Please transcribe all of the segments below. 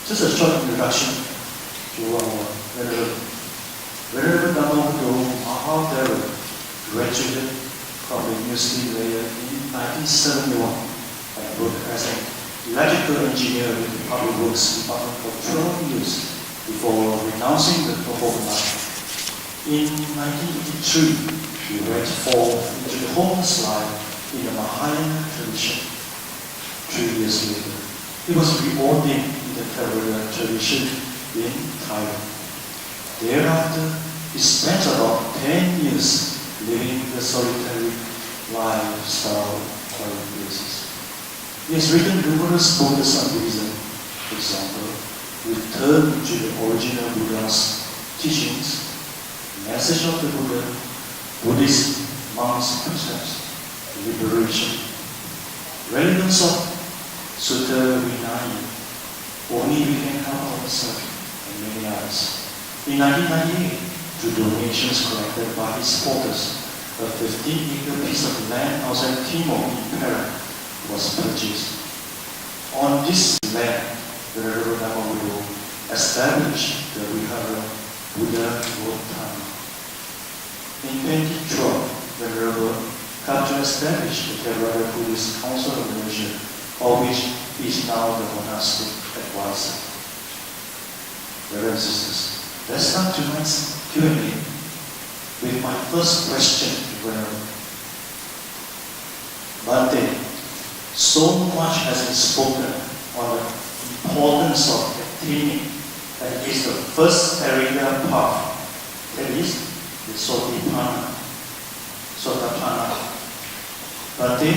Just a short introduction to our Venerable Dhammavuddho Maha Thera graduated from the University later in 1971 and worked as an electrical engineer with the Public Works Department for 12 years before renouncing the performing life. In 1983, he went forth into the homeless life in the Mahayana tradition. 3 years later, he was reordained in the Thera tradition in Thailand. Thereafter, he spent about 10 years living the solitary lifestyle in quiet places. He has written numerous books on Buddhism, for example, Return to the Original Buddha's Teachings, Message of the Buddha, Buddhist Monks' Precepts, Liberation, Relevance of Sutta Vinaya, Only We Can Help Ourselves, and many others. In 1998, through donations collected by his supporters, a 15-acre piece of land outside Timor in Thera was purchased. On this land, Venerable Dhammavuddho established the Vihara Buddha Road Dhamma. In 2012, Venerable helped to establish the Thera Buddhist Council of Malaysia, of which he is now the monastic advisor. Brothers and sisters, let's start tonight's Q&A with my first question to Venerable. Bhante, so much has been spoken on the importance of attaining at least the first Theriya path, that is, the Sotapanna. Bhante,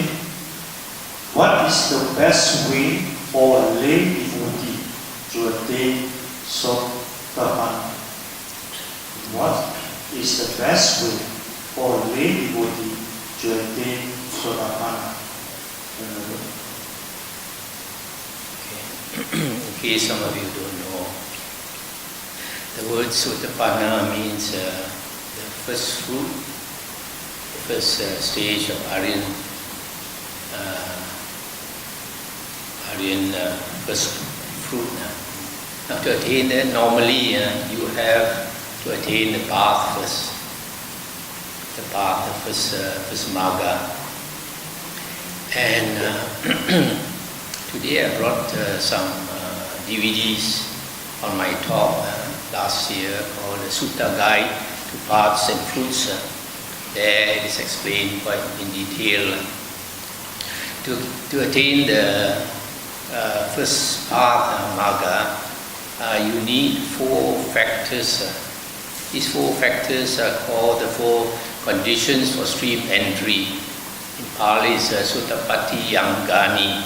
what is the best way for a lay devotee to attain Sotapanna? What is the best way for a lay devotee to attain Sotapanna? In case some of you don't know, the word Sotapanna means the first fruit, the first stage of Aryan first fruit. Now to attain that, normally you have to attain the path first. The path, the first Magga. And today I brought some DVDs on my talk last year called the Sutta Guide to Paths and Fruits. There it is explained quite in detail. To attain the first path, Magga, you need 4 factors. These 4 factors are called the 4 conditions for stream entry. In Pali is Sutapati Yangani.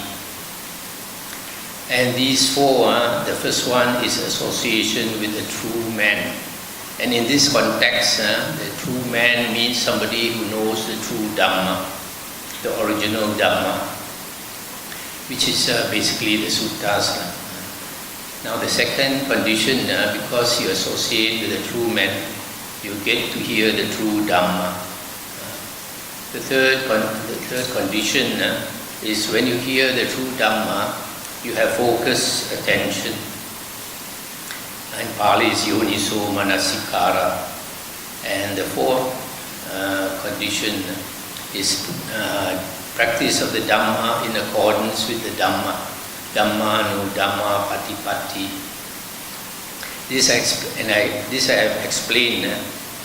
And these 4, the first one is association with the true man. And in this context, the true man means somebody who knows the true Dhamma, the original Dhamma, which is basically the suttas. Now the second condition, because you associate with the true man, you get to hear the true Dhamma. The third condition is when you hear the true Dhamma, you have focused attention. In Pali is Yoniso Manasikara. And the 4th condition is practice of the Dhamma in accordance with the Dhamma. Dhamma no Dhamma Patipatti. This I have explained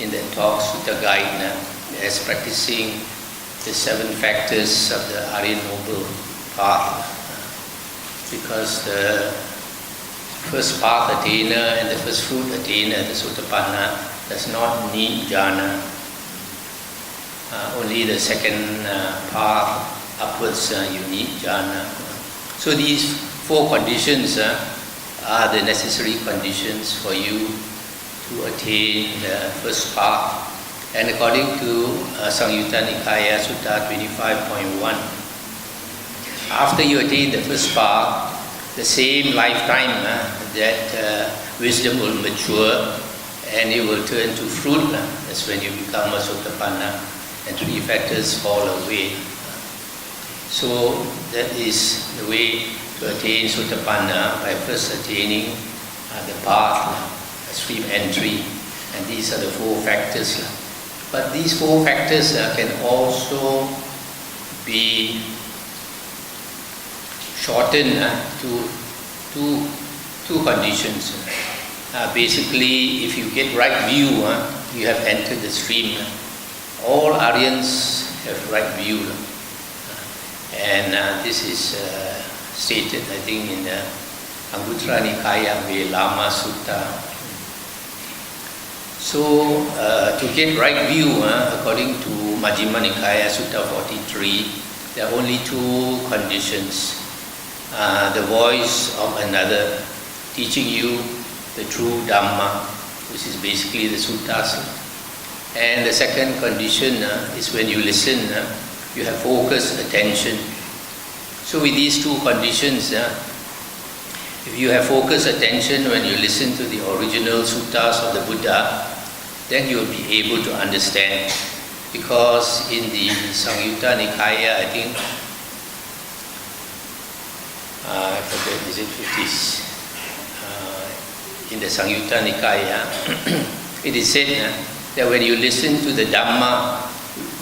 in the talk Sutta Guide as practicing the 7 factors of the Aryan Noble Path. Because the first path attainer and the first fruit attainer, the Sotapanna, does not need jhana. Only the second path upwards you need jhana. So these 4 conditions are the necessary conditions for you to attain the first path. And according to Samyutta Nikaya Sutta 25.1, after you attain the first path, the same lifetime that wisdom will mature and it will turn to fruit. That's when you become a Sotapanna and 3 factors fall away. So that is the way to attain Sotapanna by first attaining the path, stream entry, and these are the 4 factors. But these 4 factors can also be shortened to two conditions. Basically, if you get right view, you have entered the stream. All Aryans have right view. And this is stated, I think, in the Anguttara Nikaya Velama Sutta. So, to get right view, according to Majjhima Nikaya Sutta 43, there are only 2 conditions. The voice of another teaching you the true Dhamma, which is basically the suttas. And the second condition is when you listen, you have focused attention. So with these 2 conditions, if you have focused attention when you listen to the original suttas of the Buddha, then you will be able to understand. Because in the Samyutta Nikaya, I think, I forget, is it 50s? In the Samyutta Nikaya, it is said that when you listen to the Dhamma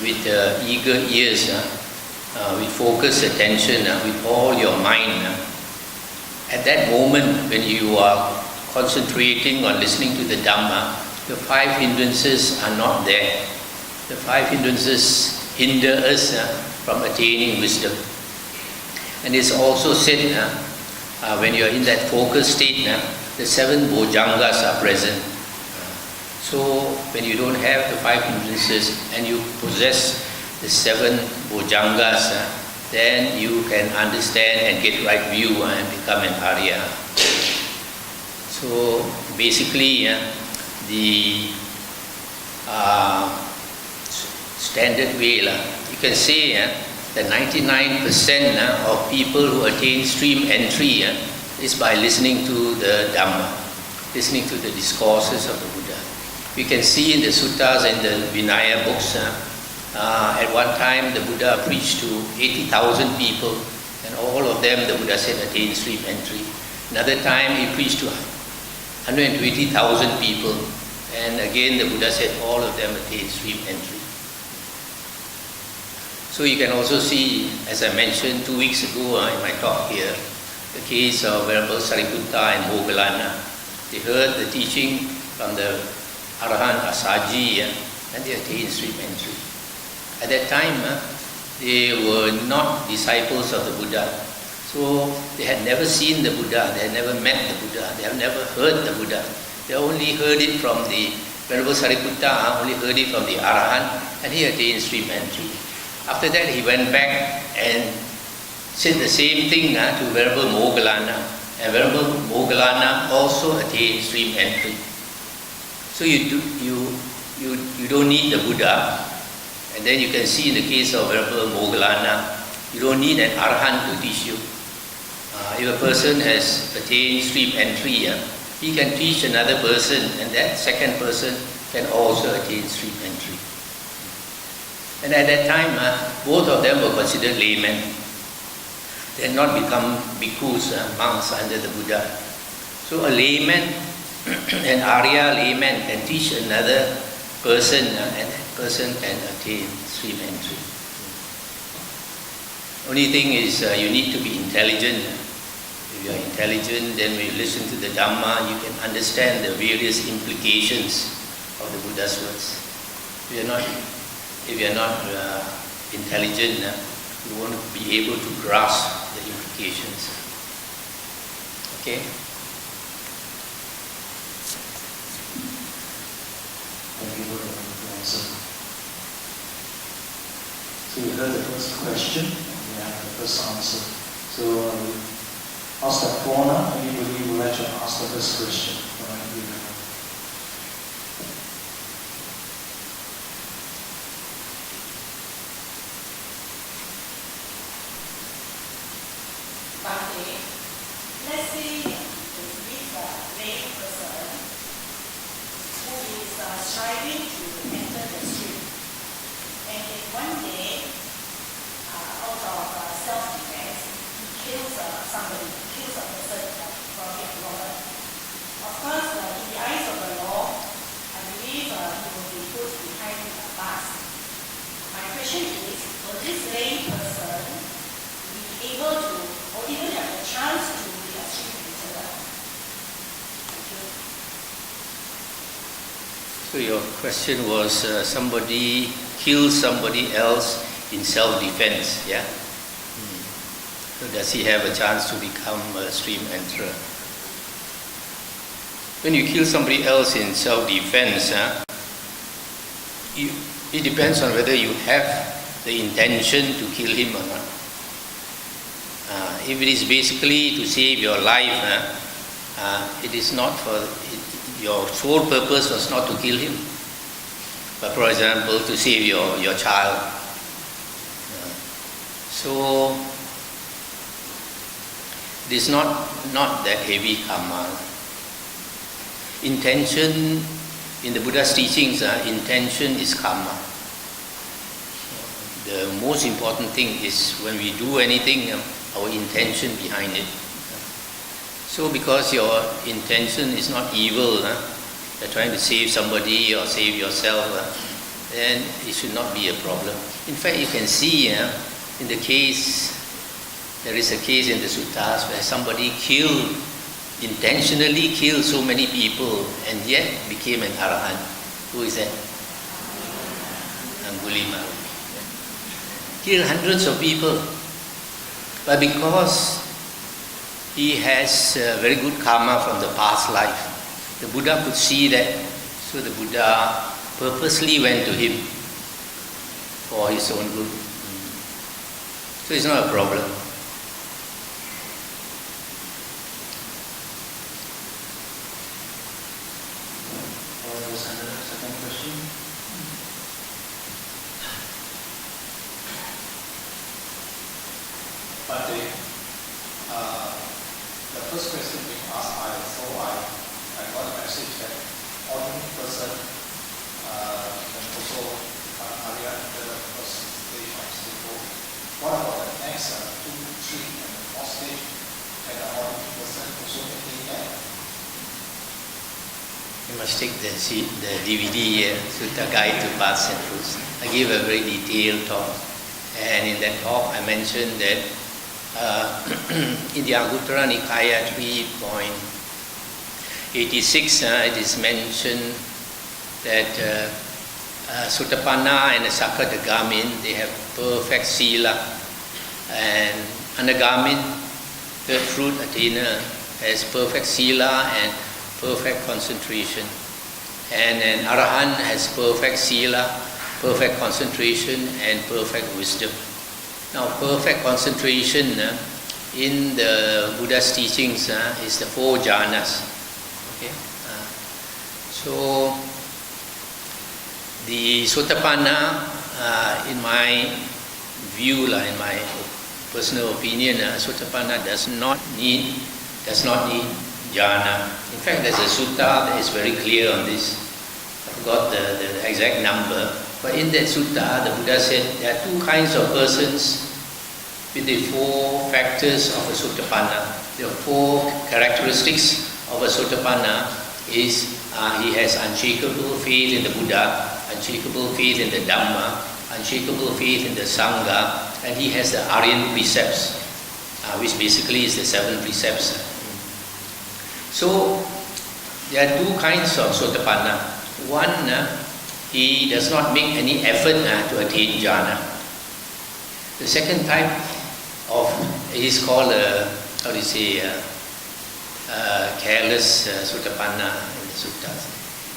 with eager ears, with focused attention, with all your mind, at that moment when you are concentrating on listening to the Dhamma, the 5 hindrances are not there. The 5 hindrances hinder us from attaining wisdom. And it's also said, when you are in that focused state, the 7 bojjhangas are present. So when you don't have the 5 hindrances and you possess the 7 bojjhangas, then you can understand and get right view and become an Arya. So basically, the standard way, you can say that 99% of people who attain stream entry is by listening to the Dhamma, listening to the discourses of the Buddha. We can see in the suttas and the Vinaya books, at one time the Buddha preached to 80,000 people, and all of them the Buddha said attain stream entry. Another time he preached to 120,000 people, and again the Buddha said all of them attain stream entry. So you can also see, as I mentioned 2 weeks ago in my talk here, the case of Venerable Sariputta and Moggallana. They heard the teaching from the Arahant Asaji and they attained stream entry. At that time, they were not disciples of the Buddha. So they had never seen the Buddha, they had never met the Buddha, they have never heard the Buddha. They only heard it from the Venerable Sariputta, only heard it from the Arahant, and he attained stream entry. After that, he went back and said the same thing to Venerable Moggallana, and Venerable Moggallana also attained stream entry. So you don't need the Buddha, and then you can see in the case of Venerable Moggallana, you don't need an Arahant to teach you. If a person has attained stream entry, he can teach another person, and that second person can also attain stream entry. And at that time, both of them were considered laymen. They had not become bhikkhus, monks under the Buddha. So a layman, an Arya layman can teach another person, and that person can attain stream entry. Only thing is you need to be intelligent. If you are intelligent, then when you listen to the Dhamma, you can understand the various implications of the Buddha's words. If you are not intelligent, you won't be able to grasp the implications. Okay? Thank you very much for the answer. So we heard the first question, and we have the first answer. So ask that corner, anybody would like to ask the first question? Let's say this lay person who is striving to enter the stream, and if one day, out of self-defense, he kills somebody, So your question was somebody kills somebody else in self-defense, yeah? So does he have a chance to become a stream enterer? When you kill somebody else in self-defense, it depends on whether you have the intention to kill him or not. If it is basically to save your life, it is not for your sole purpose was not to kill him, but for example to save your child. So it is not that heavy karma. Intention in the Buddha's teachings, intention is karma. The most important thing is when we do anything, our intention behind it. So because your intention is not evil, you're trying to save somebody or save yourself, then it should not be a problem. In fact, you can see in the case, there is a case in the suttas where somebody intentionally killed so many people and yet became an arahant. Who is that? Angulimala. Killed hundreds of people. But because he has very good karma from the past life, the Buddha could see that. So the Buddha purposely went to him for his own good. So it's not a problem. Second question. But the first question being asked, I got a message that ordinary person can also Arya enter the first stage of stable. What about the next 2, 3, and 4 stage? Can an ordinary person also attain that? You must take the DVD here, Sutta Guide to Paths and Fruits. I gave a very detailed talk, and in that talk I mentioned that in the Anguttara Nikaya 3.86 it is mentioned that Sotapanna and Sakadagamin, they have perfect sila, and Anagamin, third fruit attainer, has perfect sila and perfect concentration, and an Arahant has perfect sila, perfect concentration and perfect wisdom. Now perfect concentration in the Buddha's teachings is the 4 jhanas. Okay? So the Sotapanna, in my view, in my personal opinion, Sotapanna does not need jhana. In fact, there's a sutta that is very clear on this. I forgot the exact number. But in that sutta, the Buddha said there are 2 kinds of persons with the 4 factors of a Sotapanna. The 4 characteristics of a Sotapanna is he has unshakable faith in the Buddha, unshakable faith in the Dhamma, unshakable faith in the Sangha, and he has the Aryan precepts, which basically is the 7 precepts. So there are 2 kinds of Sotapanna. One, he does not make any effort to attain jhana. The second type is called careless Sotapanna in the suttas.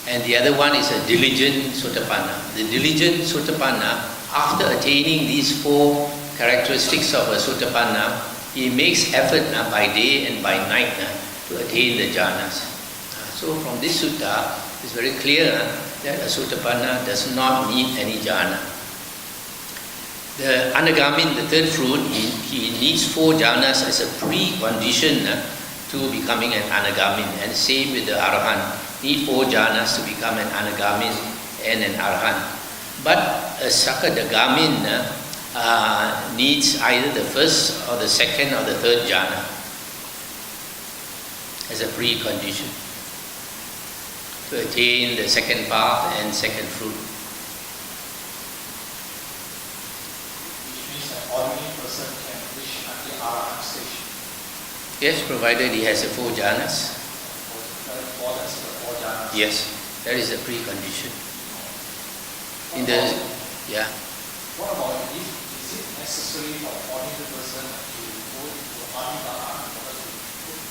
And the other one is a diligent Sotapanna. The diligent Sotapanna, after attaining these 4 characteristics of a Sotapanna, he makes effort by day and by night to attain the jhanas. So from this sutta, it's very clear that a Sotapanna does not need any jhana. The Anagamin, the third fruit, he needs 4 jhanas as a precondition to becoming an Anagamin. And same with the Arahant, need 4 jhanas to become an Anagamin and an Arahant. But a Sakadagamin needs either the first or the second or the third jhana as a precondition to attain the second path and second fruit. Which means an ordinary person can reach the Arahant stage. Yes, provided he has the 4 jhanas. That's the 4 jhanas. Yes. That is a precondition. In the, yeah. What about is it necessary for an ordinary person to go to a party Dhamma in order to put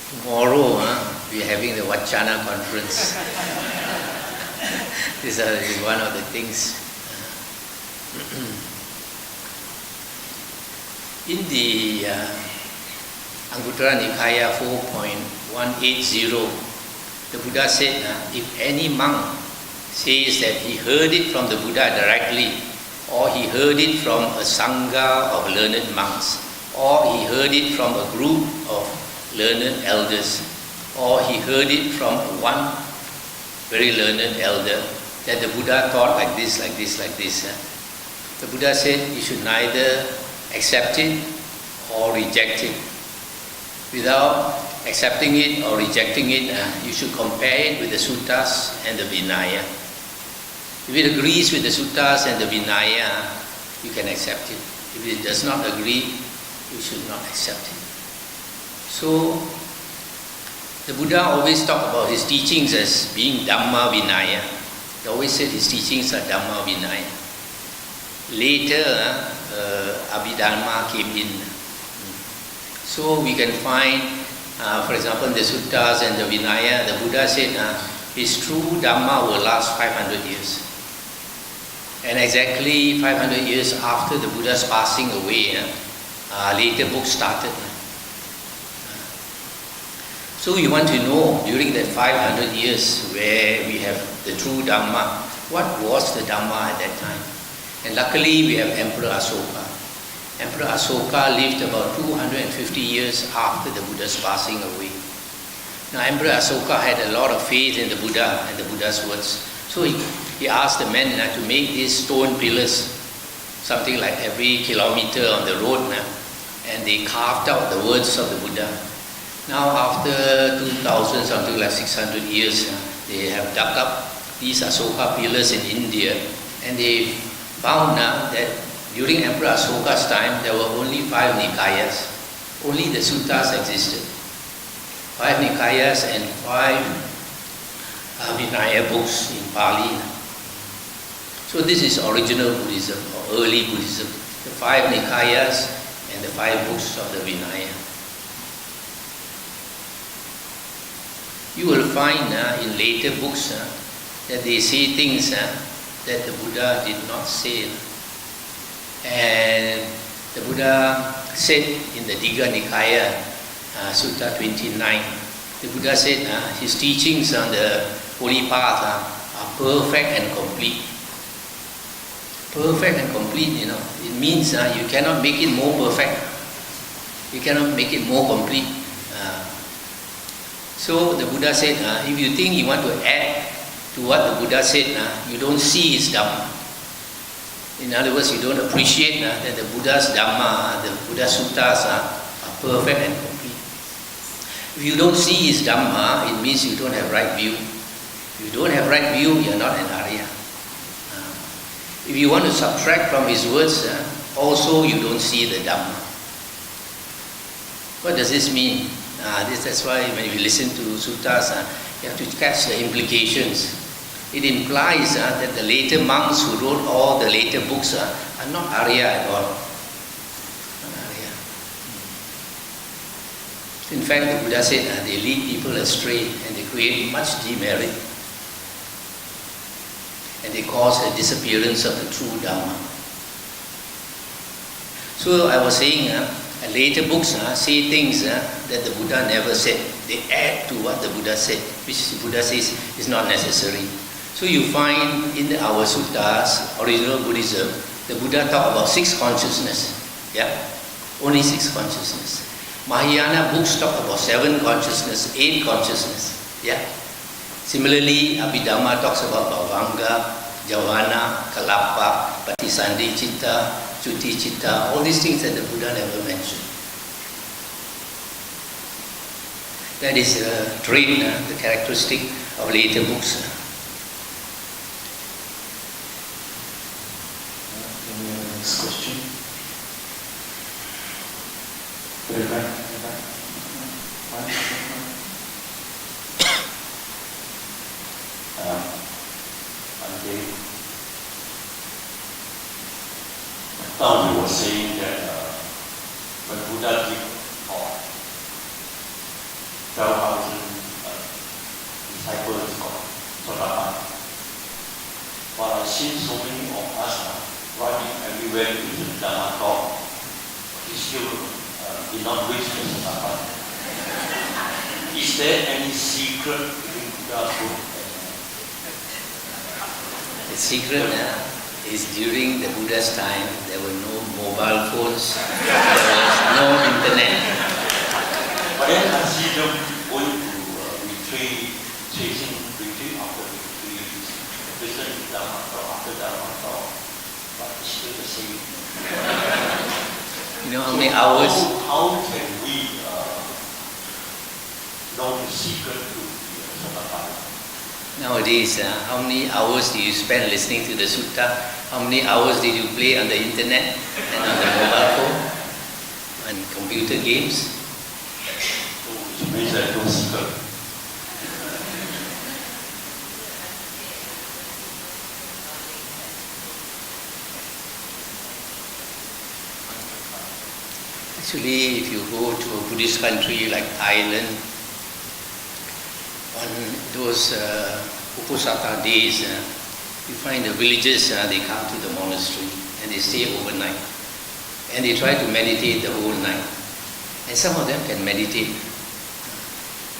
Tomorrow, we are having the Vachana conference. This is one of the things. In the Anguttara Nikaya 4.180, the Buddha said, if any monk says that he heard it from the Buddha directly, or he heard it from a sangha of learned monks, or he heard it from a group of learned elders, or he heard it from one very learned elder, that the Buddha taught like this, like this, like this. The Buddha said you should neither accept it or reject it. Without accepting it or rejecting it, you should compare it with the suttas and the Vinaya. If it agrees with the suttas and the Vinaya, you can accept it. If it does not agree, you should not accept it. So, the Buddha always talked about his teachings as being Dhamma Vinaya. He always said his teachings are Dhamma Vinaya. Later, Abhidharma came in. So we can find, for example, in the suttas and the Vinaya, the Buddha said his true Dhamma will last 500 years. And exactly 500 years after the Buddha's passing away, later books started. So we want to know during that 500 years where we have the true Dhamma, what was the Dhamma at that time? And luckily we have Emperor Asoka. Emperor Asoka lived about 250 years after the Buddha's passing away. Now Emperor Asoka had a lot of faith in the Buddha and the Buddha's words. So he asked the men to make these stone pillars, something like every kilometer on the road, and they carved out the words of the Buddha. Now after 2000, something like 600 years, they have dug up these Asoka pillars in India, and they found that during Emperor Asoka's time, there were only 5 Nikayas. Only the suttas existed. 5 Nikayas and 5 Vinaya books in Pali. So this is original Buddhism or early Buddhism. The 5 Nikayas and the 5 books of the Vinaya. You will find in later books that they say things that the Buddha did not say. And the Buddha said in the Digha Nikaya, Sutta 29, the Buddha said his teachings on the holy path are perfect and complete. Perfect and complete, it means you cannot make it more perfect. You cannot make it more complete. So the Buddha said, if you think you want to add to what the Buddha said, you don't see his Dhamma. In other words, you don't appreciate that the Buddha's Dhamma, the Buddha's suttas are perfect and complete. If you don't see his Dhamma, it means you don't have right view. If you don't have right view, you are not an Arya. If you want to subtract from his words, also you don't see the Dhamma. What does this mean? That's why when you listen to suttas, you have to catch the implications. It implies that the later monks who wrote all the later books are not Arya at all. Not Arya. In fact, the Buddha said they lead people astray and they create much demerit. And they cause the disappearance of the true Dhamma. So I was saying, later books say things that the Buddha never said. They add to what the Buddha said, which the Buddha says is not necessary. So you find in our suttas, original Buddhism, the Buddha talked about 6 consciousness. Yeah, only 6 consciousness. Mahayana books talk about 7 consciousness, 8 consciousness. Yeah. Similarly, Abhidhamma talks about Bhavanga, Javana, Kalapa, Patisandhi Chitta, Chuti Chitta, all these things that the Buddha never mentioned. That is a trait, the characteristic of later books. Next question. Very right. was saying that when Buddha gave talk, 12,000 disciples got Sotapan. But I see so many of us running everywhere to the Dhamma talk. We still did not reach the Sotapan. Is there any secret in Buddha's book? The secret is during the Buddha's time, there were no mobile phones, there was no internet. But then I see them going to retreat, chasing retreat after retreat, listen to Dhamma talk after Dhamma talk, but it's still the same. You know how many hours? How can we know the secret to the Sotapanna? Nowadays, how many hours do you spend listening to the sutta? How many hours did you play on the internet and on the mobile phone and computer games? So which means that no secret. Actually, if you go to a Buddhist country like Thailand, on those Uposatha days, you find the villagers, they come to the monastery and they stay overnight. And they try to meditate the whole night. And some of them can meditate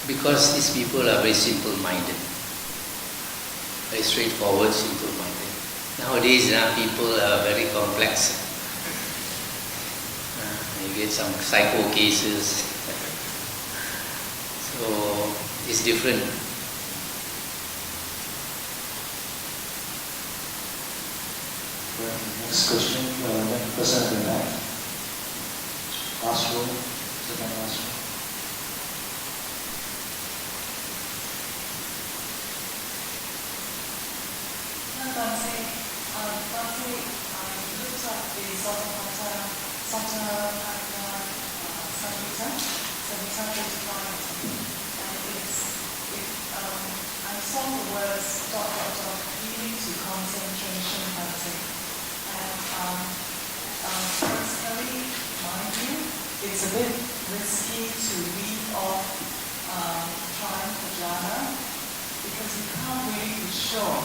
because these people are very simple-minded, very straightforward, simple-minded. Nowadays, people are very complex. You get some psycho cases. So it's different. Next question, next person at the back. Last row, second last row. I looked up the Samhita 55, and I saw the words ... leading to concentration hunting. And personally, my view, it's a bit risky to leave off trying for jhana because you can't really be sure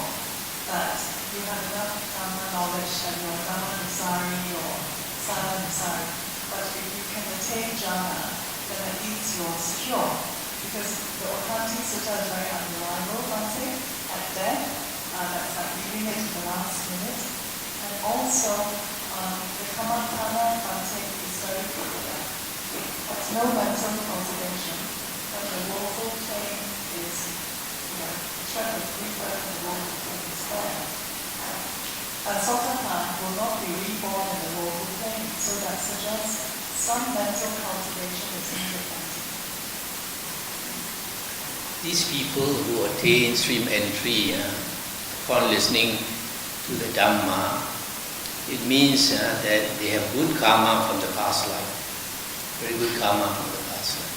that you have enough Dhamma knowledge that you're Dhamma Nusari or Sana Nusari. But if you can attain jhana, then at least you're secure. Because the Okanti Sutta is very unreliable, at death, that's like leaving it to the last minute. And also, the Kamantana Bhante is very popular. It's no mental cultivation, but the woeful pain is, the threat of rebirth and the woeful pain is there. And Sotapan will not be reborn in the woeful pain, so that suggests some mental cultivation is needed. These people who attain stream entry upon listening to the Dhamma, it means that they have good karma from the past life, very good karma from the past life.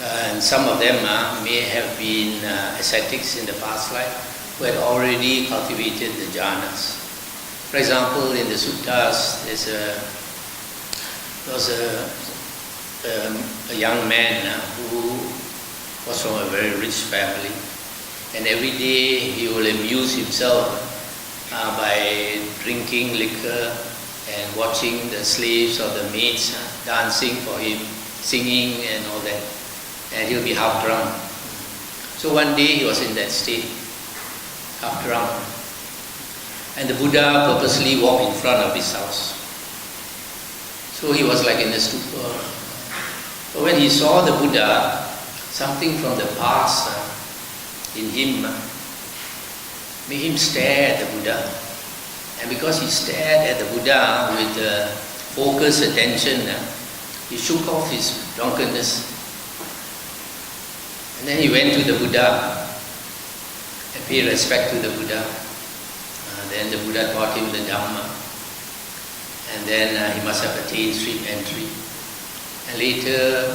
And some of them may have been ascetics in the past life who had already cultivated the jhanas. For example, in the suttas, there was a young man who was from a very rich family, and every day he will amuse himself by drinking liquor and watching the slaves or the maids dancing for him, singing and all that, and he'll be half drunk. So one day he was in that state, half drunk, and the Buddha purposely walked in front of his house. So he was like in a stupor. But when he saw the Buddha, something from the past in him made him stare at the Buddha. And because he stared at the Buddha with focused attention, he shook off his drunkenness. And then he went to the Buddha and paid respect to the Buddha. Then the Buddha taught him the Dhamma. And then he must have attained stream entry. And later,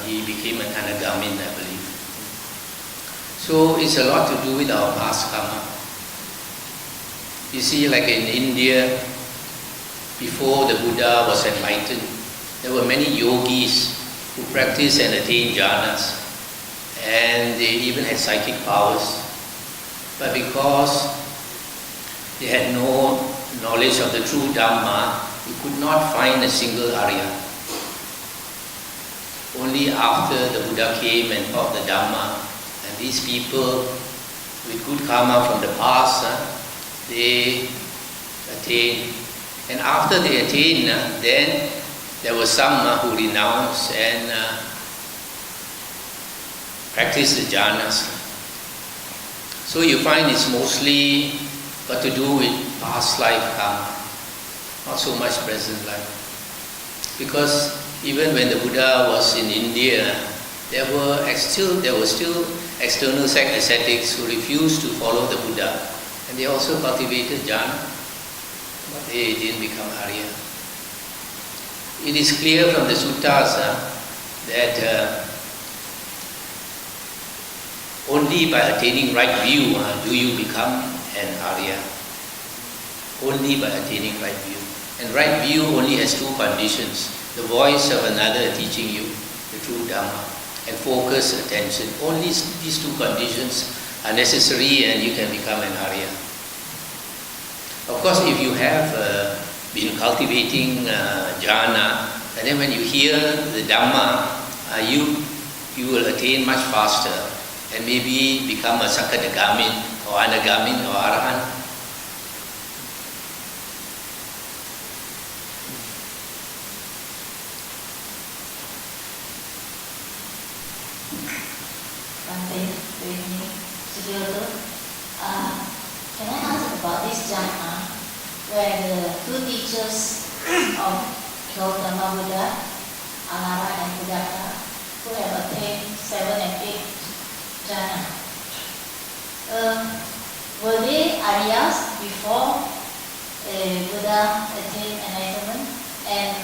he became an Anagamin, I believe. So it's a lot to do with our past karma. You see, like in India, before the Buddha was enlightened, there were many yogis who practiced and attained jhanas, and they even had psychic powers. But because they had no knowledge of the true Dhamma, you could not find a single Arya. Only after the Buddha came and taught the Dhamma, and these people with good karma from the past, they attained. And after they attained, then there were some who renounced and practiced the jhanas. So you find it's mostly got to do with past life karma, not so much present life. Because even when the Buddha was in India, there were still external sect ascetics who refused to follow the Buddha, and they also cultivated jhana, but they didn't become Arya. It is clear from the suttas that only by attaining right view do you become an Arya. Only by attaining right view. And right view only has two conditions: the voice of another teaching you the true Dhamma, and focus attention. Only these two conditions are necessary and you can become an Arya. Of course, if you have been cultivating jhana, and then when you hear the Dhamma, you will attain much faster and maybe become a Sakadagamin or Anagamin or Arahant. Can I ask about this Dhamma, where the two teachers of Dhammavuddho, Alara and Buddhaka, who have attained 7 and 8 jhana, were they Aryas before Buddha attained enlightenment? And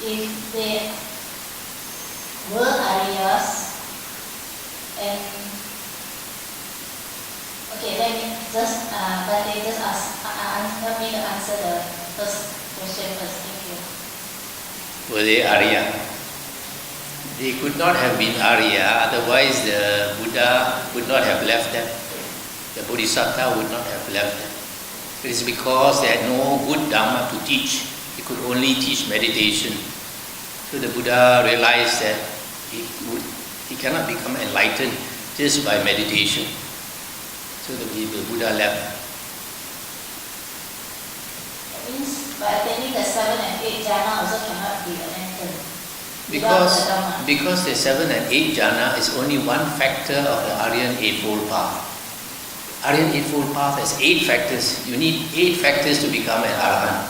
if they were Aryas, and okay, let me just help me to answer the first question first. Thank you. Were they Arya? They could not have been Arya, otherwise the Buddha would not have left them. The Bodhisattva would not have left them. It is because they had no good Dhamma to teach. He could only teach meditation. So the Buddha realized that he cannot become enlightened just by meditation. So the Buddha left. That means by attaining the 7 and 8 jhana also cannot be enlightened. Because the 7 and 8 jhana is only one factor of the Aryan Eightfold Path. Aryan Eightfold Path has 8 factors. You need 8 factors to become an Arahant.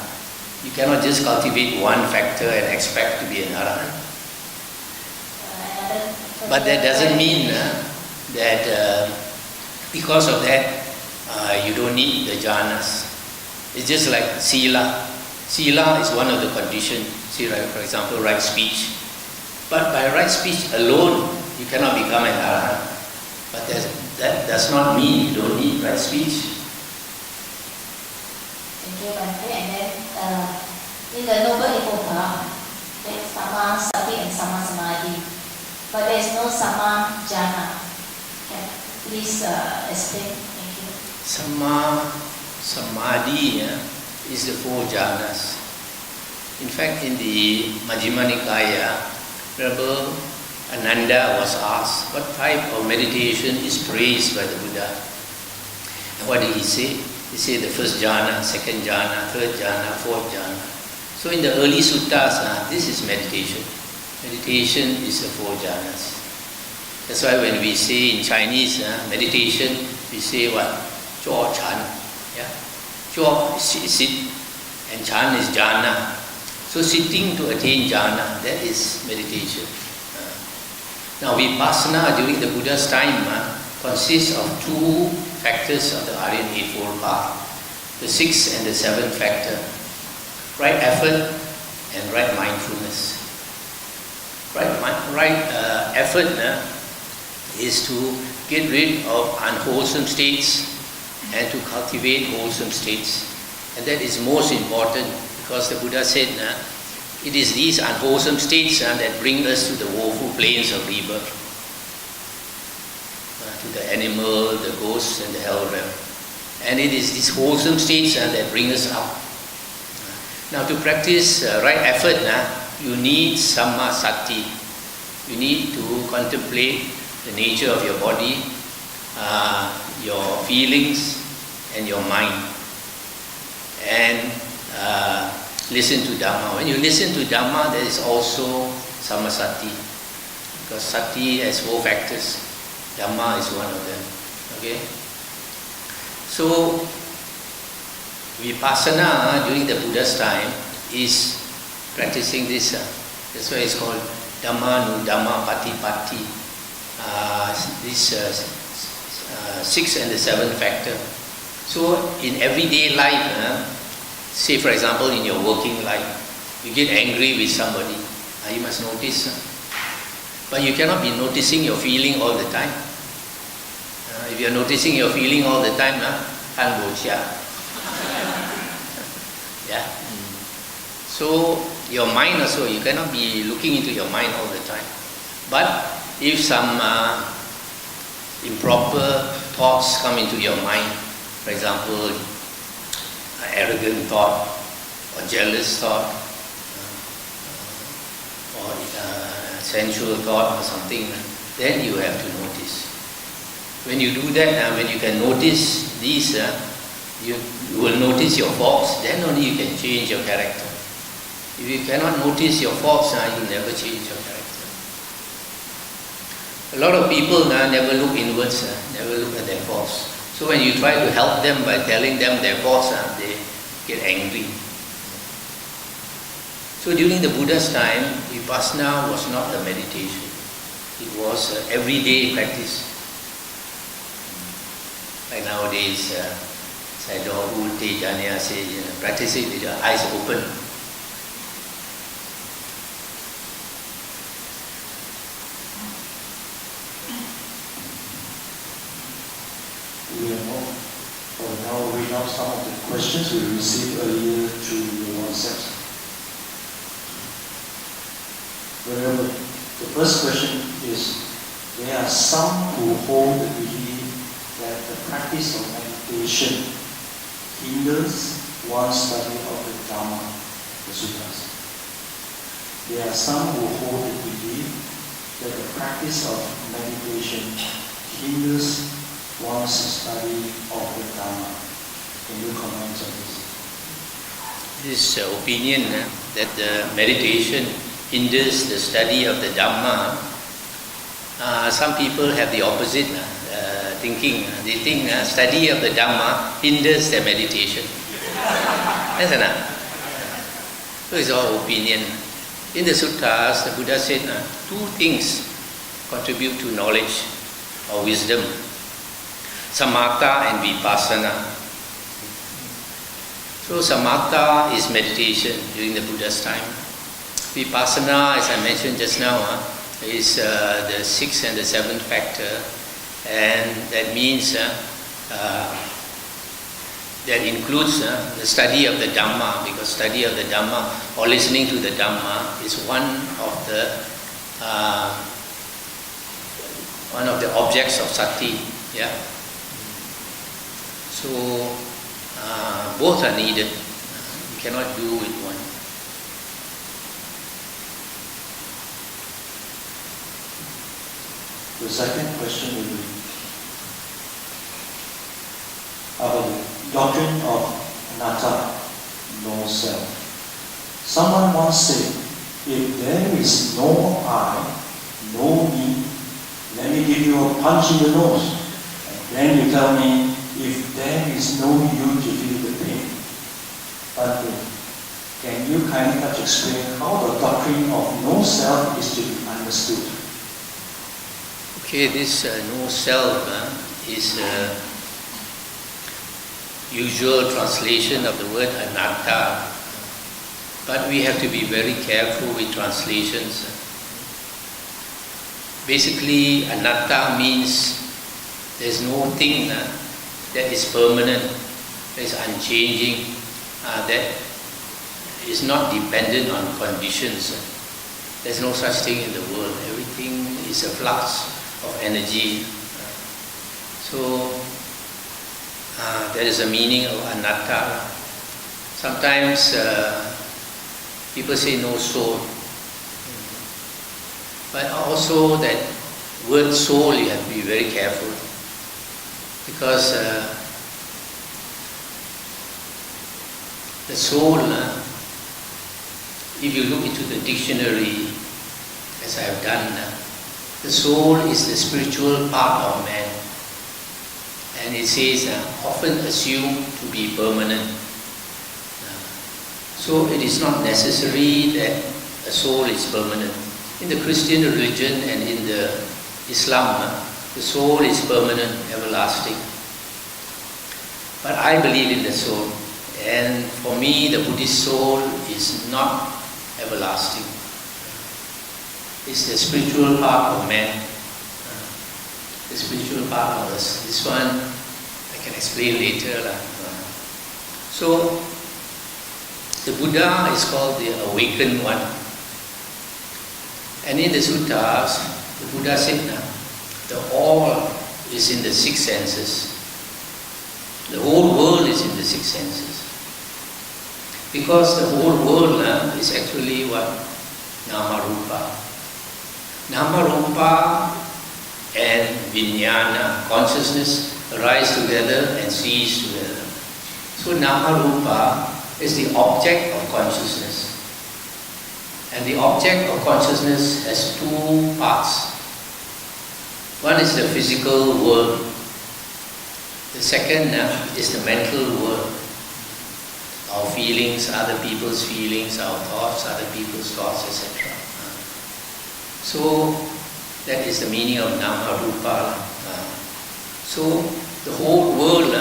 You cannot just cultivate one factor and expect to be an Arahant. But that doesn't mean that because of that you don't need the jhanas. It's just like sila. Sila is one of the conditions. See, for example, right speech. But by right speech alone, you cannot become an Arahant. But that does not mean you don't need right speech. Thank you, Bhante. And then in the Noble Eightfold Path, there's Sama Sati and Sama Samadhi. But there is no Sama Jhana. Can please explain? Thank you. Sama Samadhi is the 4 jhanas. In fact, in the Majjhima Nikaya, Rabbi Ananda was asked what type of meditation is praised by the Buddha. And what did he say? He said the first jhana, second jhana, third jhana, fourth jhana. So in the early suttas, this is meditation. Meditation is the 4 jhanas. That's why when we say in Chinese meditation, we say what? Zuo Chan. Yeah? Zuo is sit, and Chan is jhana. So sitting to attain jhana, that is meditation. Now vipassana during the Buddha's time consists of 2 factors of the Aryan Eightfold Path. The 6th and the 7th factor. Right effort and right mindfulness. Right effort is to get rid of unwholesome states and to cultivate wholesome states. And that is most important, because the Buddha said, it is these unwholesome states that bring us to the woeful plains of rebirth, to the animal, the ghost, and the hell realm. And it is these wholesome states that bring us up. Now, to practice right effort, you need samma sati. You need to contemplate the nature of your body, your feelings, and your mind. And listen to Dhamma. When you listen to Dhamma, there is also samasati, because sati has 4 factors. Dhamma is one of them. Okay. So vipassana during the Buddha's time is practicing this. That's why it's called Dhamma Dhamma Patipatti. This 6 and the 7th factor. So in everyday life, say for example in your working life, you get angry with somebody, you must notice. But you cannot be noticing your feeling all the time. If you are noticing your feeling all the time, kan bo chia. Yeah. So your mind also, you cannot be looking into your mind all the time. But if some improper thoughts come into your mind, for example, an arrogant thought, or jealous thought, or sensual thought or something, then you have to notice. When you do that, when you can notice these, you will notice your faults, then only you can change your character. If you cannot notice your faults, you never change your character. A lot of people never look inwards, never look at their faults. So when you try to help them by telling them their faults, they get angry. So during the Buddha's time, vipassana was not a meditation. It was an everyday practice. Like nowadays, Sayadaw Tejaniya says, practice it with your eyes open. We will now read out some of the questions we received earlier through the WhatsApp. The first question is, there are some who hold the belief that the practice of meditation hinders one's study of the Dhamma, the Sutras. There are some who hold the belief that the practice of meditation hinders one's study of the Dhamma. Can you comment on this? This opinion that the meditation hinders the study of the Dhamma, some people have the opposite thinking. They think study of the Dhamma hinders their meditation. That's enough. So it's all opinion. In the sutras, the Buddha said 2 things contribute to knowledge or wisdom: samatha and vipassana. So samatha is meditation during the Buddha's time. Vipassana, as I mentioned just now, is the 6th and the 7th factor, and that means that includes the study of the Dhamma, because study of the Dhamma or listening to the Dhamma is one of the objects of sati. Yeah. So both are needed. You cannot do with one. The second question will be about the doctrine of anatta, no self. Someone once said, if there is no I, no me, let me give you a punch in the nose. And then you tell me, if there is no you to feel the pain. But can you kindly touch explain how the doctrine of no self is to be understood? Okay, this no self is a usual translation of the word anatta, but we have to be very careful with translations. Basically, anatta means there's no thing that is permanent, that is unchanging, that is not dependent on conditions. There's no such thing in the world. Everything is a flux of energy. So there is a meaning of anatta. Sometimes people say no soul. But also that word soul, you have to be very careful. Because the soul, if you look into the dictionary, as I have done, the soul is the spiritual part of man. And it says, often assumed to be permanent. So it is not necessary that a soul is permanent. In the Christian religion and in the Islam, the soul is permanent, everlasting. But I believe in the soul. And for me, the Buddhist soul is not everlasting. It's the spiritual part of man. The spiritual part of us. This one I can explain later. So, the Buddha is called the awakened one. And in the suttas, the Buddha said, the all is in the six senses. The whole world is in the six senses. Because the whole world is actually what? Nama-rupa. Nama-rupa and vijnana, consciousness, arise together and cease together. So Nama-rupa is the object of consciousness. And the object of consciousness has two parts. One is the physical world. The second is the mental world. Our feelings, other people's feelings, our thoughts, other people's thoughts, etc. So that is the meaning of Nama-rupa. So the whole world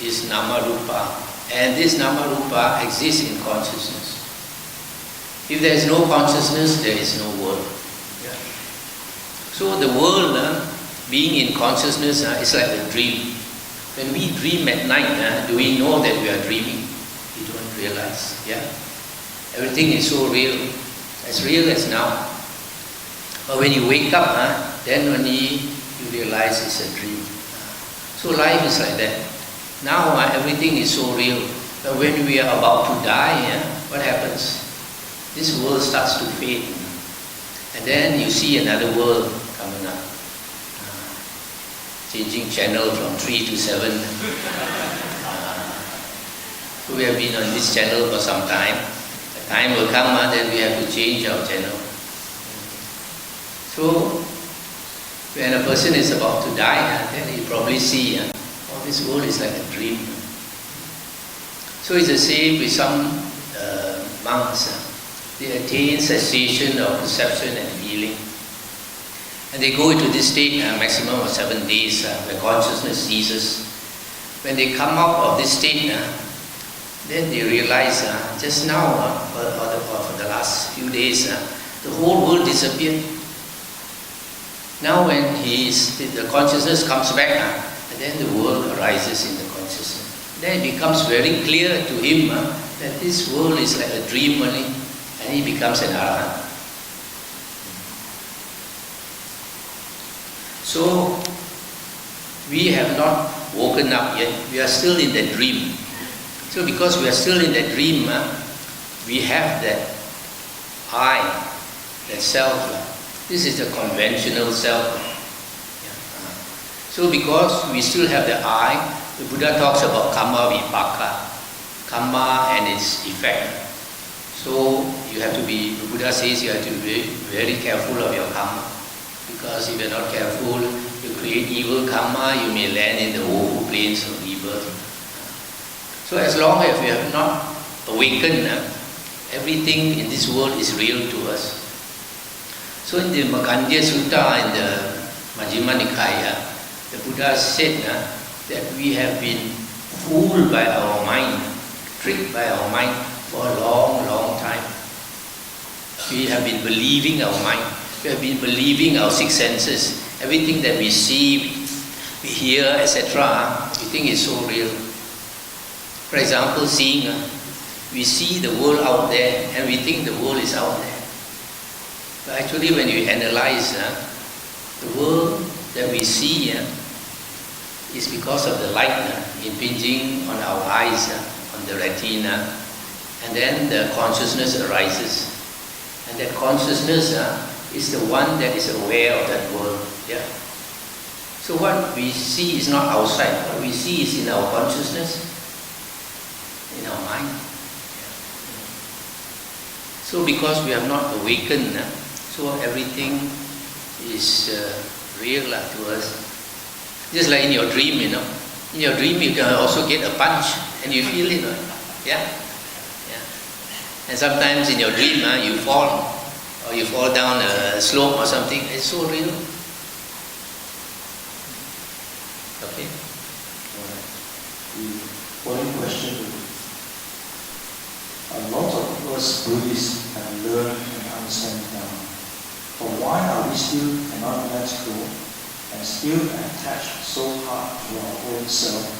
is Nama-rupa. And this Nama-rupa exists in consciousness. If there is no consciousness, there is no world. Yeah. So the world, being in consciousness, is like a dream. When we dream at night, do we know that we are dreaming? We don't realize. Yeah. Everything is so real, as real as now. But when you wake up, then only you realize it's a dream. So life is like that. Now everything is so real. But when we are about to die, what happens? This world starts to fade. And then you see another world coming up. Changing channel from 3 to 7. So we have been on this channel for some time. The time will come, then we have to change our channel. So when a person is about to die, then you probably see, this world is like a dream. So it's the same with some monks. They attain cessation of perception and feeling. And they go into this state, maximum of 7 days, where consciousness ceases. When they come out of this state, then they realize, just now, for the last few days, the whole world disappeared. Now when the consciousness comes back, and then the world arises in the consciousness. Then it becomes very clear to him that this world is like a dream only, and he becomes an arahant. So, we have not woken up yet. We are still in that dream. So because we are still in that dream, we have that I, that self. This is the conventional self. So because we still have the I, the Buddha talks about karma vipaka, karma and its effect. So you have to be, the Buddha says you have to be very careful of your karma. Because if you're not careful, you create evil karma, you may land in the woeful plains of rebirth. So as long as we have not awakened, everything in this world is real to us. So in the Magandhya Sutta, in the Majjhima Nikaya, the Buddha said that we have been fooled by our mind, tricked by our mind for a long, long time. We have been believing our mind. We have been believing our six senses. Everything that we see, we hear, etc., we think is so real. For example, seeing. we see the world out there and we think the world is out there. But actually when you analyze the world that we see is because of the light impinging on our eyes, on the retina, and then the consciousness arises. And that consciousness is the one that is aware of that world. Yeah. So what we see is not outside. What we see is in our consciousness, in our mind. So because we have not awakened, so everything is real to us. Just like in your dream, In your dream you can also get a punch and you feel it, yeah? And sometimes in your dream, you fall, or you fall down a slope or something. It's so real. Okay? The following question: a lot of us Buddhists have learned and understand Dhamma, but why are we still cannot let go and still attached so hard to our own self,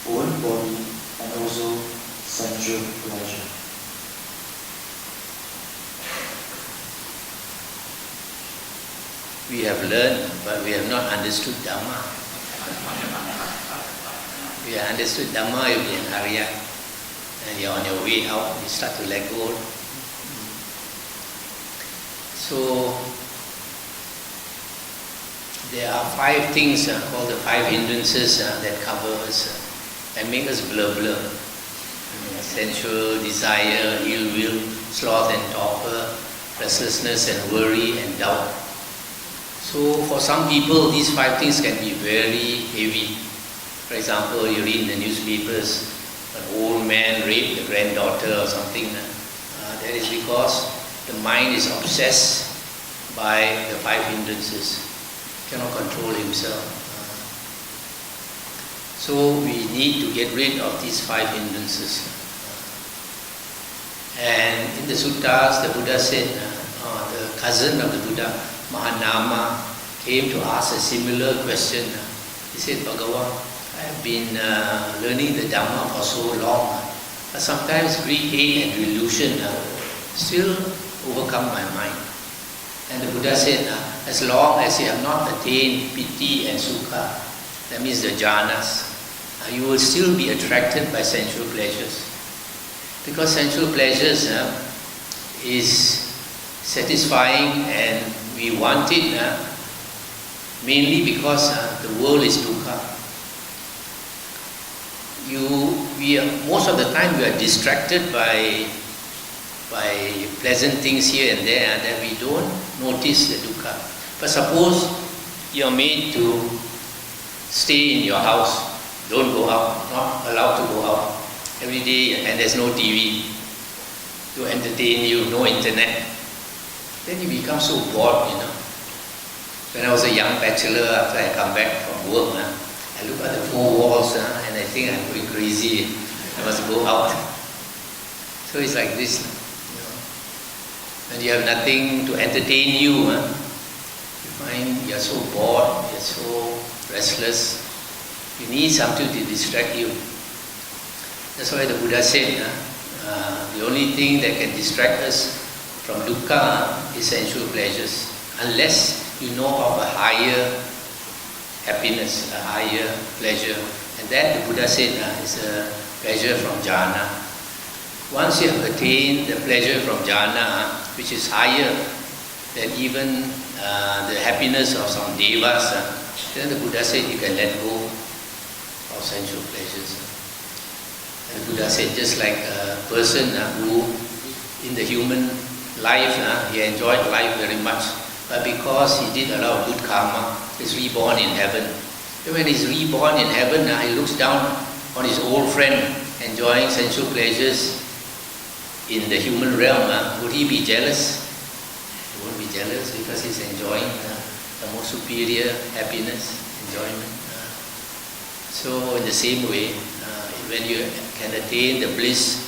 own body, and also sensual pleasure? We have learned, but we have not understood Dhamma. We have understood Dhamma, you'll be an Arya, and you're on your way out, you start to let go. So, there are 5 things called the 5 hindrances that cover us and make us blur. Sensual, desire, ill will, sloth and torpor, restlessness and worry and doubt. So for some people, these 5 things can be very heavy. For example, you read in the newspapers, an old man raped a granddaughter or something. That is because the mind is obsessed by the 5 hindrances. Cannot control himself. So we need to get rid of these 5 hindrances. And in the suttas, the Buddha said, the cousin of the Buddha, Maha, came to ask a similar question. He said, Bhagavan, I have been learning the Dhamma for so long, but sometimes greed, hate and delusion still overcome my mind. And the Buddha said, as long as you have not attained piti and sukha, that means the jhanas, you will still be attracted by sensual pleasures. Because sensual pleasures is satisfying and we want it mainly because the world is dukkha. Most of the time we are distracted by pleasant things here and there that we don't notice the dukkha. But suppose you're made to stay in your house, don't go out, not allowed to go out every day, and there's no TV to entertain you, no internet. Then you become so bored, When I was a young bachelor, after I come back from work, I look at the 4 walls and I think I'm going crazy. I must go out. So it's like this. When you have nothing to entertain you, you find you're so bored, you're so restless. You need something to distract you. That's why the Buddha said, the only thing that can distract us from dukkha is sensual pleasures, unless you know of a higher happiness, a higher pleasure. And that, the Buddha said, is a pleasure from jhana. Once you have attained the pleasure from jhana, which is higher than even the happiness of some devas, then the Buddha said you can let go of sensual pleasures. And the Buddha said, just like a person who in the human life, he enjoyed life very much, but because he did a lot of good karma, he's reborn in heaven. And when he's reborn in heaven, he looks down on his old friend enjoying sensual pleasures in the human realm. Would he be jealous? He won't be jealous because he's enjoying the most superior happiness, enjoyment. So in the same way, when you can attain the bliss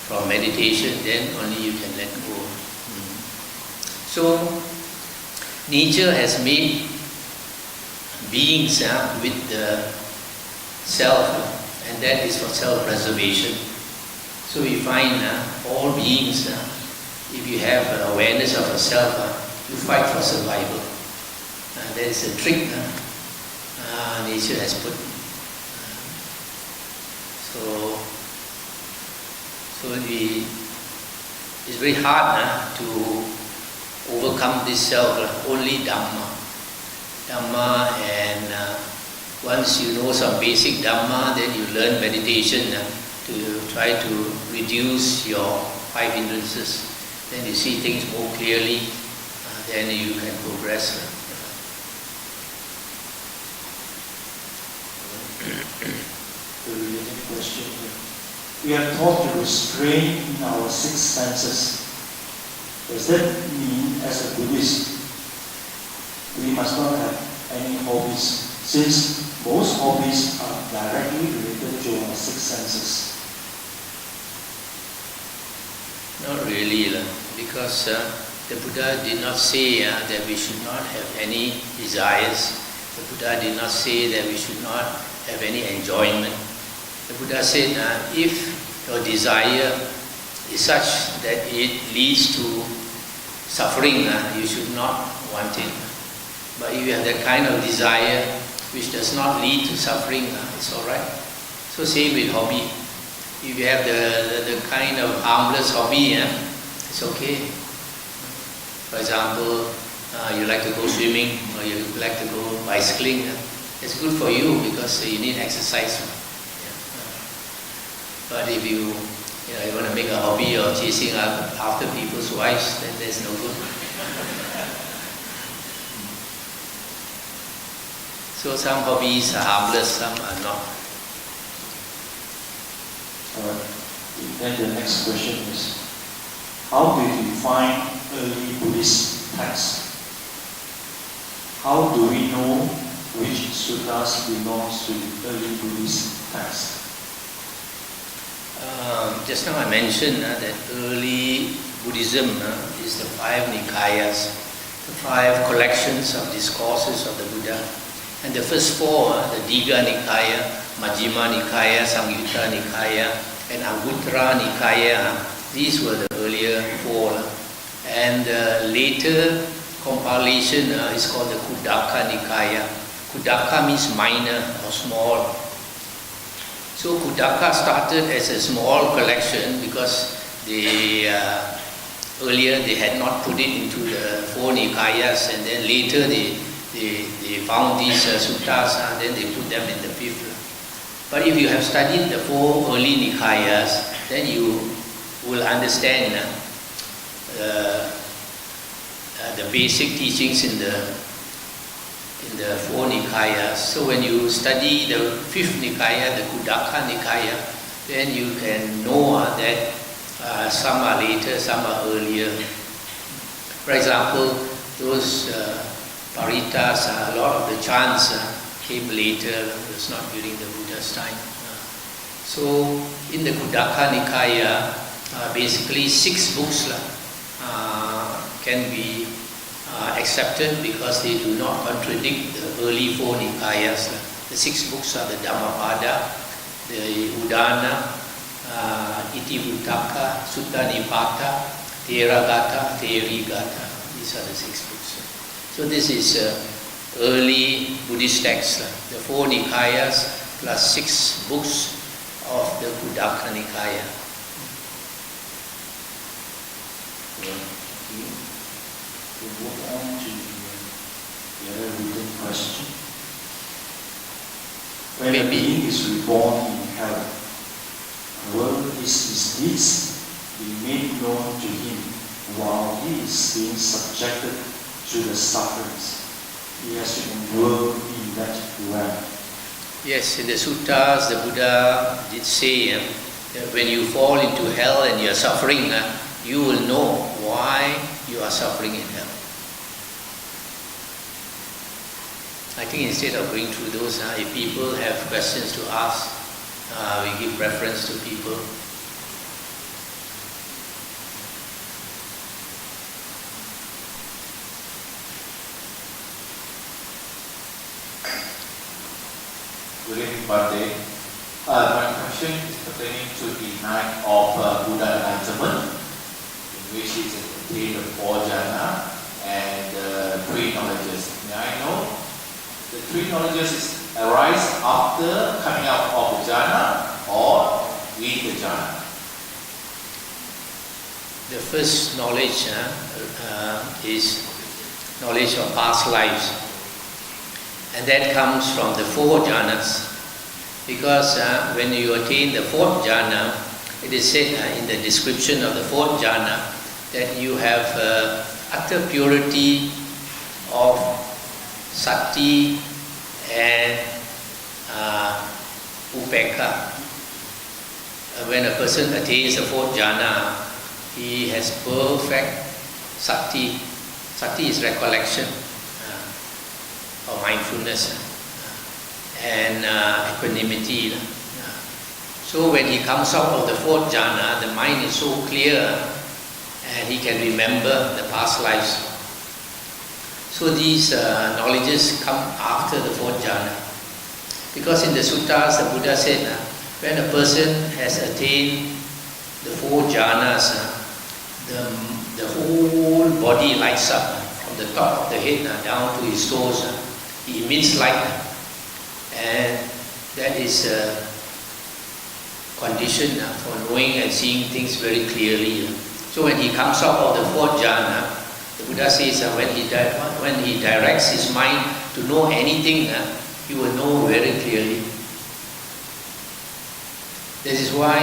from meditation, then only you can let go. So nature has made beings with the self, and that is for self-preservation. So we find all beings, if you have awareness of yourself, you fight for survival. That is a trick nature has put. It's very hard to overcome this self. Only Dhamma. And once you know some basic Dhamma, then you learn meditation to try to reduce your 5 hindrances. Then you see things more clearly, then you can progress. The related question here. We are taught to restrain in our 6 senses. Does that mean, as a Buddhist, we must not have any hobbies, since most hobbies are directly related to our 6 senses? Not really, because the Buddha did not say that we should not have any desires. The Buddha did not say that we should not have any enjoyment. The Buddha said, if your desire is such that it leads to suffering, you should not want it. But if you have that kind of desire which does not lead to suffering, it's alright. So same with hobby. If you have the kind of harmless hobby, it's okay. For example, you like to go swimming or you like to go bicycling. It's good for you because you need exercise. But if you want to make a hobby of chasing after people's wives, then there's no good. So some hobbies are harmless, some are not. Then the next question is, how do you define early Buddhist texts? How do we know which suttas belongs to the early Buddhist text? Just now I mentioned that early Buddhism is the 5 Nikayas, the 5 collections of discourses of the Buddha. And the first 4, the Digha Nikaya, Majjhima Nikaya, Samyutta Nikaya, and Anguttara Nikaya, these were the earlier 4. And the later compilation is called the Khuddaka Nikaya. Khuddaka means minor or small. So Khuddaka started as a small collection because earlier they had not put it into the 4 Nikayas, and then later they found these suttas and then they put them in the 5th. But if you have studied the 4 early Nikayas, then you will understand the basic teachings in the 4 Nikayas. So when you study the 5th Nikaya, the Khuddaka Nikaya, then you can know that some are later, some are earlier. For example, those paritas, a lot of the chants came later, it was not during the Buddha's time. So in the Khuddaka Nikaya, basically 6 books can be accepted because they do not contradict the early 4 Nikayas. The 6 books are the Dhammapada, the Udana, Itivuttaka, Sutta Nipata, Thera Gata, Theri Gata. These are the 6 books. So this is early Buddhist text, the 4 Nikayas plus 6 books of the Khuddaka Nikaya. To move on to the other written question. When a being is reborn in hell, will his deeds be made known to him while he is being subjected to the sufferings he has to endure in that realm? Yes, in the suttas, the Buddha did say that when you fall into hell and you are suffering, you will know why you are suffering in hell. I think instead of going through those, if people have questions to ask, we give preference to people. Good evening, Bhante. My question question is pertaining to the night of Buddha enlightenment, in which he attained the 4 jhana and 3 knowledges. May I know the 3 knowledges arise after coming out of the jhana or in the jhana? The first knowledge is knowledge of past lives, and that comes from the 4 jhanas. Because when you attain the 4th jhana, it is said in the description of the 4th jhana that you have utter purity of sati and upekha. When a person attains the 4th jhana, he has perfect sati. Sati is recollection or mindfulness and equanimity. So when he comes out of the 4th jhana, the mind is so clear and he can remember the past lives. So these knowledges come after the 4th jhana. Because in the suttas, the Buddha said, when a person has attained the 4 jhanas, the whole body lights up, from the top of the head down to his toes. He emits light, and that is a condition for knowing and seeing things very clearly. So when he comes out of the 4th jhana, the Buddha says when he directs his mind to know anything, he will know very clearly. This is why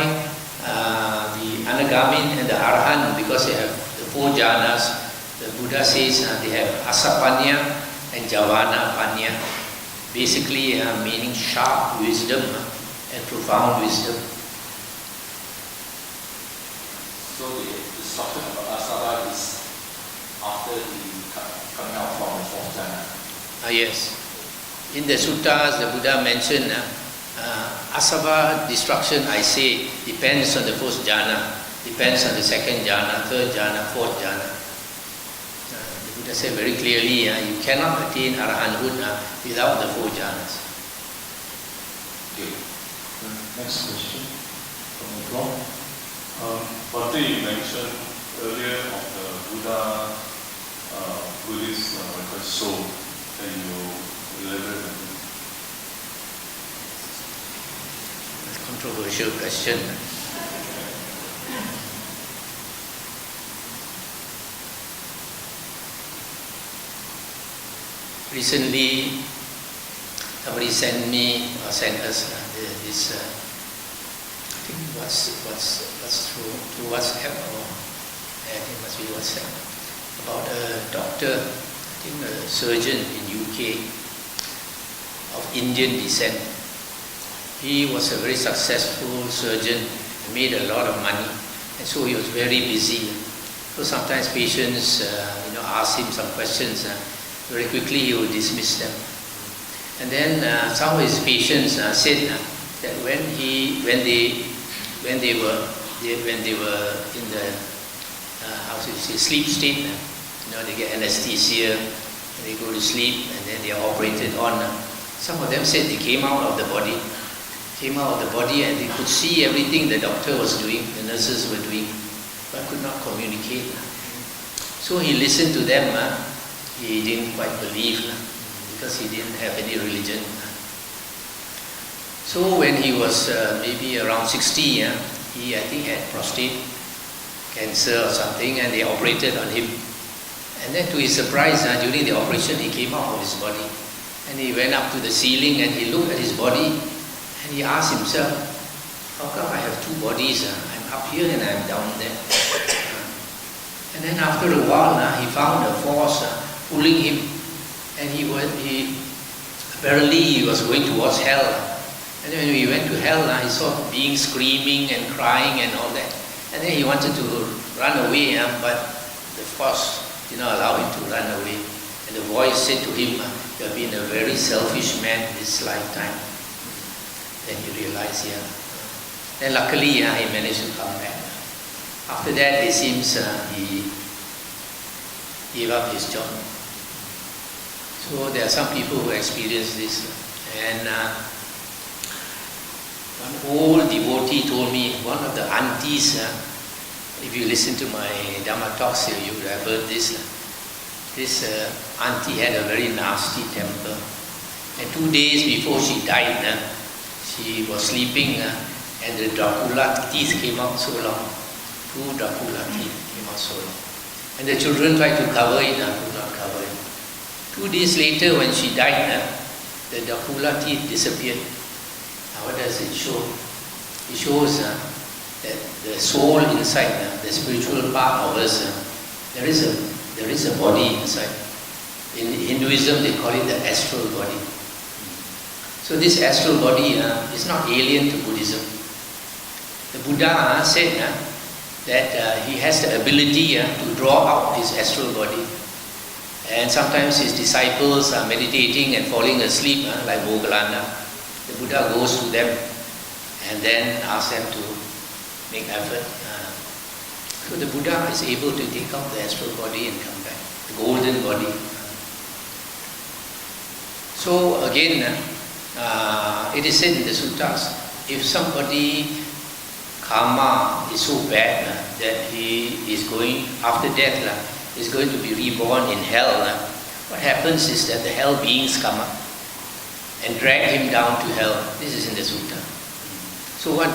the Anagamin and the Arhan, because they have the 4 jhanas, the Buddha says they have Asapanya and Javana Panya, basically meaning sharp wisdom and profound wisdom. So the instruction of Asava is after the coming out from the 4th jhana. Yes. In the suttas, the Buddha mentioned asava destruction, I say, depends on the 1st jhana, depends on the 2nd jhana, 3rd jhana, 4th jhana. The Buddha said very clearly, you cannot attain arahanthood without the 4 jhanas. Okay. Next question from the floor. Bhante, you mentioned earlier of the Buddha Buddhist soul. Can you elaborate on it? Controversial question. Recently, somebody sent me or sent us this. I think what's through WhatsApp, or I think it must be WhatsApp, about a doctor, I think a surgeon in UK of Indian descent. He was a very successful surgeon, made a lot of money, and so he was very busy. So sometimes patients, ask him some questions. Very quickly he would dismiss them. And then some of his patients said that when they were in the sleep state, they get anesthesia, and they go to sleep, and then they are operated on. Some of them said they came out of the body, and they could see everything the doctor was doing, the nurses were doing, but could not communicate. So he listened to them. He didn't quite believe, because he didn't have any religion. So when he was maybe around 60, he I think had prostate cancer or something, and they operated on him. And then to his surprise, during the operation, he came out of his body. And he went up to the ceiling and he looked at his body, and he asked himself, how come I have 2 bodies? I'm up here and I'm down there. And then after a while, he found a force pulling him, and he apparently he was going towards hell. And then when he went to hell, he saw beings screaming and crying and all that. And then he wanted to run away, but the force did not allow him to run away. And the voice said to him, you have been a very selfish man this lifetime. Then he realized, Then luckily, he managed to come back. After that, it seems he gave up his job. So there are some people who experience this. And One old devotee told me, one of the aunties, if you listen to my Dhamma talks here, you would have heard this. This auntie had a very nasty temper. And 2 days before she died, she was sleeping and the Dracula teeth came out so long. 2 Dracula teeth came out so long. And the children tried to cover it, could not cover it. 2 days later when she died, the Dracula teeth disappeared. Now what does it show? It shows that the soul inside, the spiritual part of us, there is a body inside. In Hinduism they call it the astral body. So this astral body is not alien to Buddhism. The Buddha said that he has the ability to draw out his astral body. And sometimes his disciples are meditating and falling asleep, like Moggallana. The Buddha goes to them and then asks them to make effort. So the Buddha is able to take out the astral body and come back, the golden body. So again, it is said in the suttas, if somebody karma is so bad that he is going, after death, is going to be reborn in hell, what happens is that the hell beings come up and drag him down to hell. This is in the sutta. So what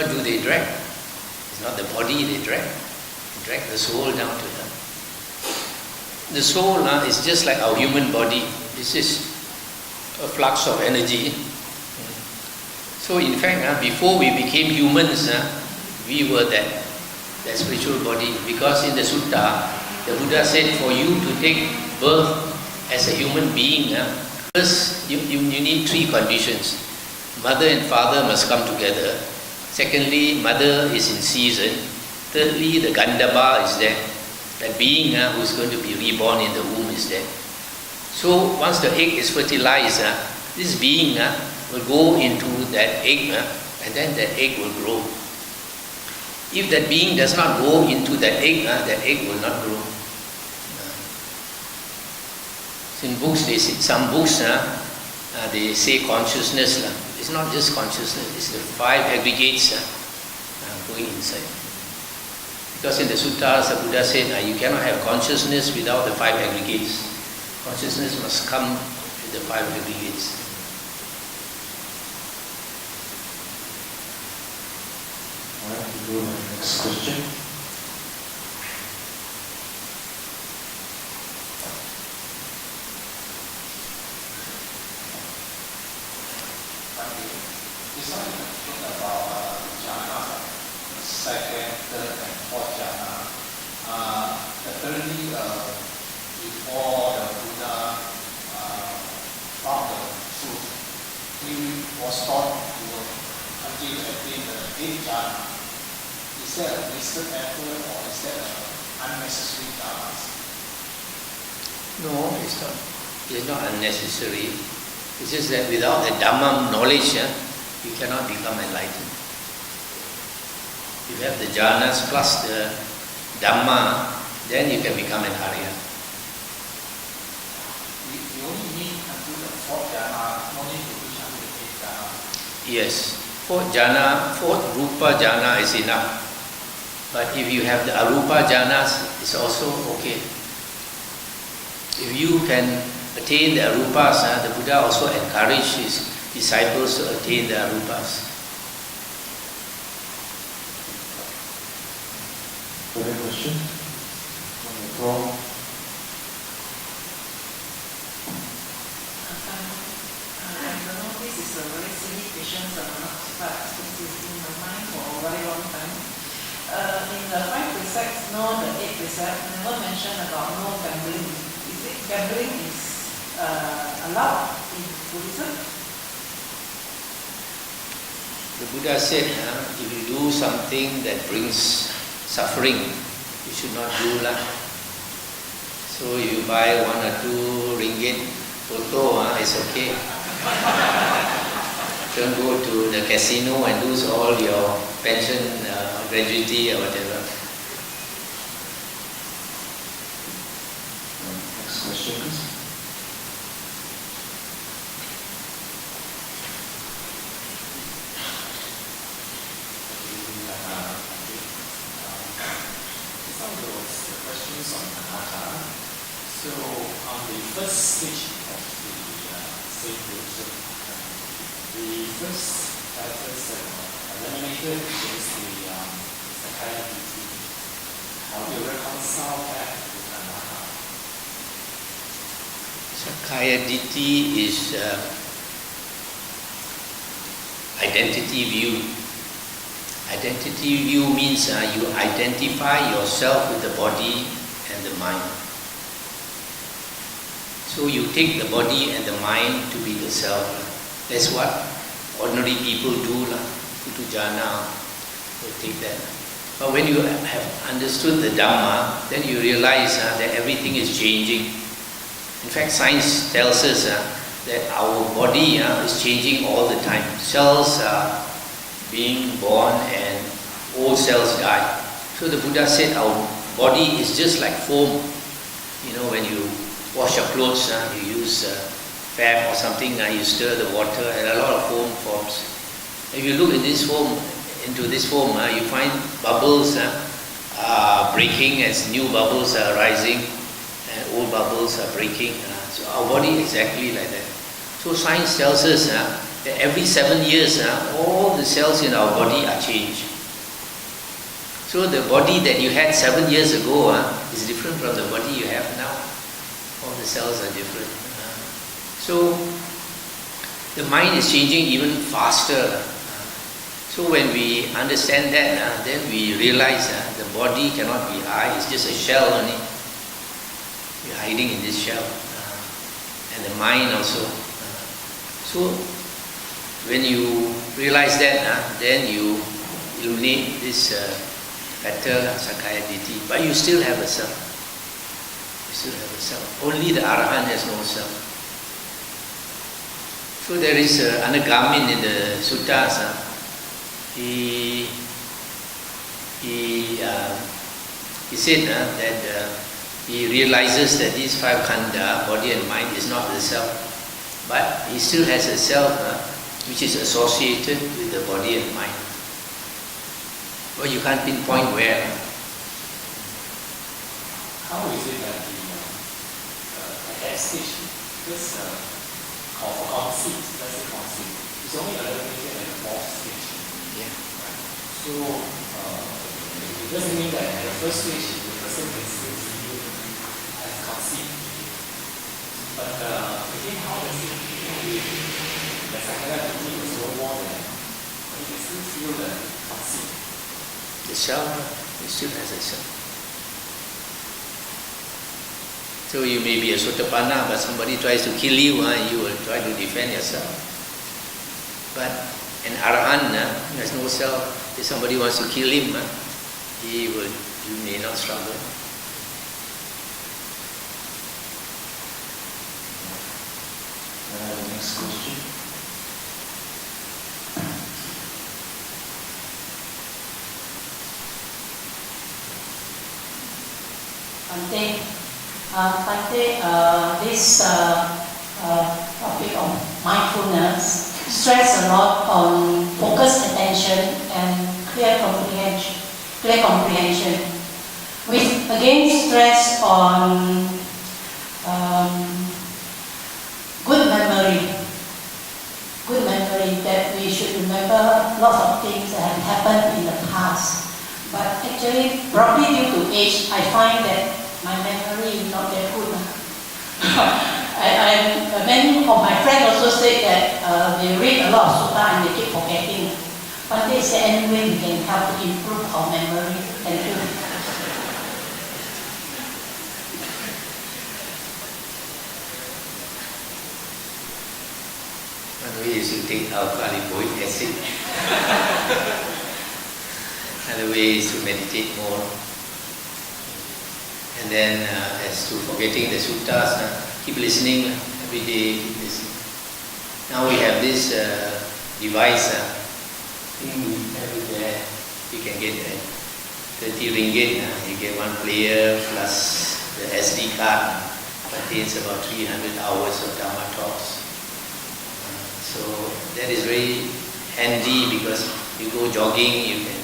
do they drag? It's not the body they drag. They drag the soul down to hell. The soul is just like our human body. This is a flux of energy. So in fact, before we became humans, we were that spiritual body. Because in the sutta, the Buddha said for you to take birth as a human being, first you need 3 conditions. Mother and father must come together. Secondly, mother is in season. Thirdly, the Gandhabba is there. That being who is going to be reborn in the womb is there. So once the egg is fertilized, this being will go into that egg and then that egg will grow. If that being does not go into that egg will not grow. In books, some books, they say consciousness. It's not just consciousness, it's the 5 aggregates going inside. Because in the suttas, the Buddha said, you cannot have consciousness without the 5 aggregates. Consciousness must come with the 5 aggregates. Alright, we'll go to the next question. This one is talking about jhana, second, third, and fourth jhana. Apparently, before the Buddha found the truth, he was taught to until he attained the 8th jhana. Is that a wasted effort or is that an unnecessary jhana? No, it's not. It's not unnecessary. It's just that without the Dhamma knowledge, you cannot become enlightened. You have the jhanas plus the Dhamma, then you can become an Arya. You only need until the 4th jhana, no need to reach until the 8th jhana. Yes, 4th Rupa jhana is enough. But if you have the Arupa jhanas, it's also okay. If you can attain the Arupas, the Buddha also encouraged his disciples to attain the Arupas. Further question from the floor? I don't know, this is a very silly question, but this is in my mind for a very long time. In the 5 precepts, no, the 8th precept, never mention about no gambling. Is it gambling is allowed in Buddhism? The Buddha said, if you do something that brings suffering, you should not do lah. So you buy 1 or 2 ringgit photo, it's okay. Don't go to the casino and lose all your pension, gratuity or whatever. Next question, please. So on the first stage of the same Buddhism, the first eliminated is the Sakaya Ditti. How do you reconcile that with the Maha? Sakaya Ditti is identity view. Identity view means you identify yourself with the body and the mind. So you take the body and the mind to be the self. That's what ordinary people do, Putu Jana, they take that. But when you have understood the Dhamma, then you realize that everything is changing. In fact, science tells us that our body is changing all the time. Cells are being born and old cells die. So the Buddha said our body is just like foam. You know, when you wash your clothes, you use fab or something, you stir the water and a lot of foam forms. If you look at this foam, into this foam, you find bubbles breaking as new bubbles are rising and old bubbles are breaking. So our body exactly like that. So science tells us that every 7 years, all the cells in our body are changed. So the body that you had 7 years ago is different from the body you have now. All the cells are different. So the mind is changing even faster. So when we understand that, then we realize the body cannot be I, it's just a shell only. We're hiding in this shell. And the mind also. So when you realize that, then you illuminate this better Sakaya Ditti. But you still have a self. You still have a self. Only the Arahant has no self. So there is Anagamin in the suttas. He said that he realizes that these five khanda, body and mind, is not the self. But he still has a self which is associated with the body and mind. Well, you can't pinpoint where. How is it that at that stage, this conceit, let's say conceit, is only eliminated at the fourth stage? Yeah. Right. So it doesn't mean that at the first stage the person can still feel as conceit. But again, how does it feel? The Sakaya Ditti was no more than, but you can still feel the conceit. The self, it still has a self. So you may be a Sotapanna, but somebody tries to kill you, you will try to defend yourself. But an Arahant has no self. If somebody wants to kill him, you may not struggle. Next question. This topic of mindfulness stress a lot on focused attention and clear comprehension. With again stress on good memory that we should remember lots of things that have happened in the past. But actually, probably due to age, I find that my memory is not that good. Many of my friends also say that they read a lot of sutta and they keep forgetting. But they say anyway we can help to improve our memory. Thank you. One way is to take alkali-boic acid. Another way is to meditate more. And then as to forgetting the suttas, keep listening every day, keep listening. Now we have this device, everywhere. You can get 30 ringgit, you get one player plus the SD card, contains about 300 hours of Dhamma talks. So that is very handy because you go jogging, you can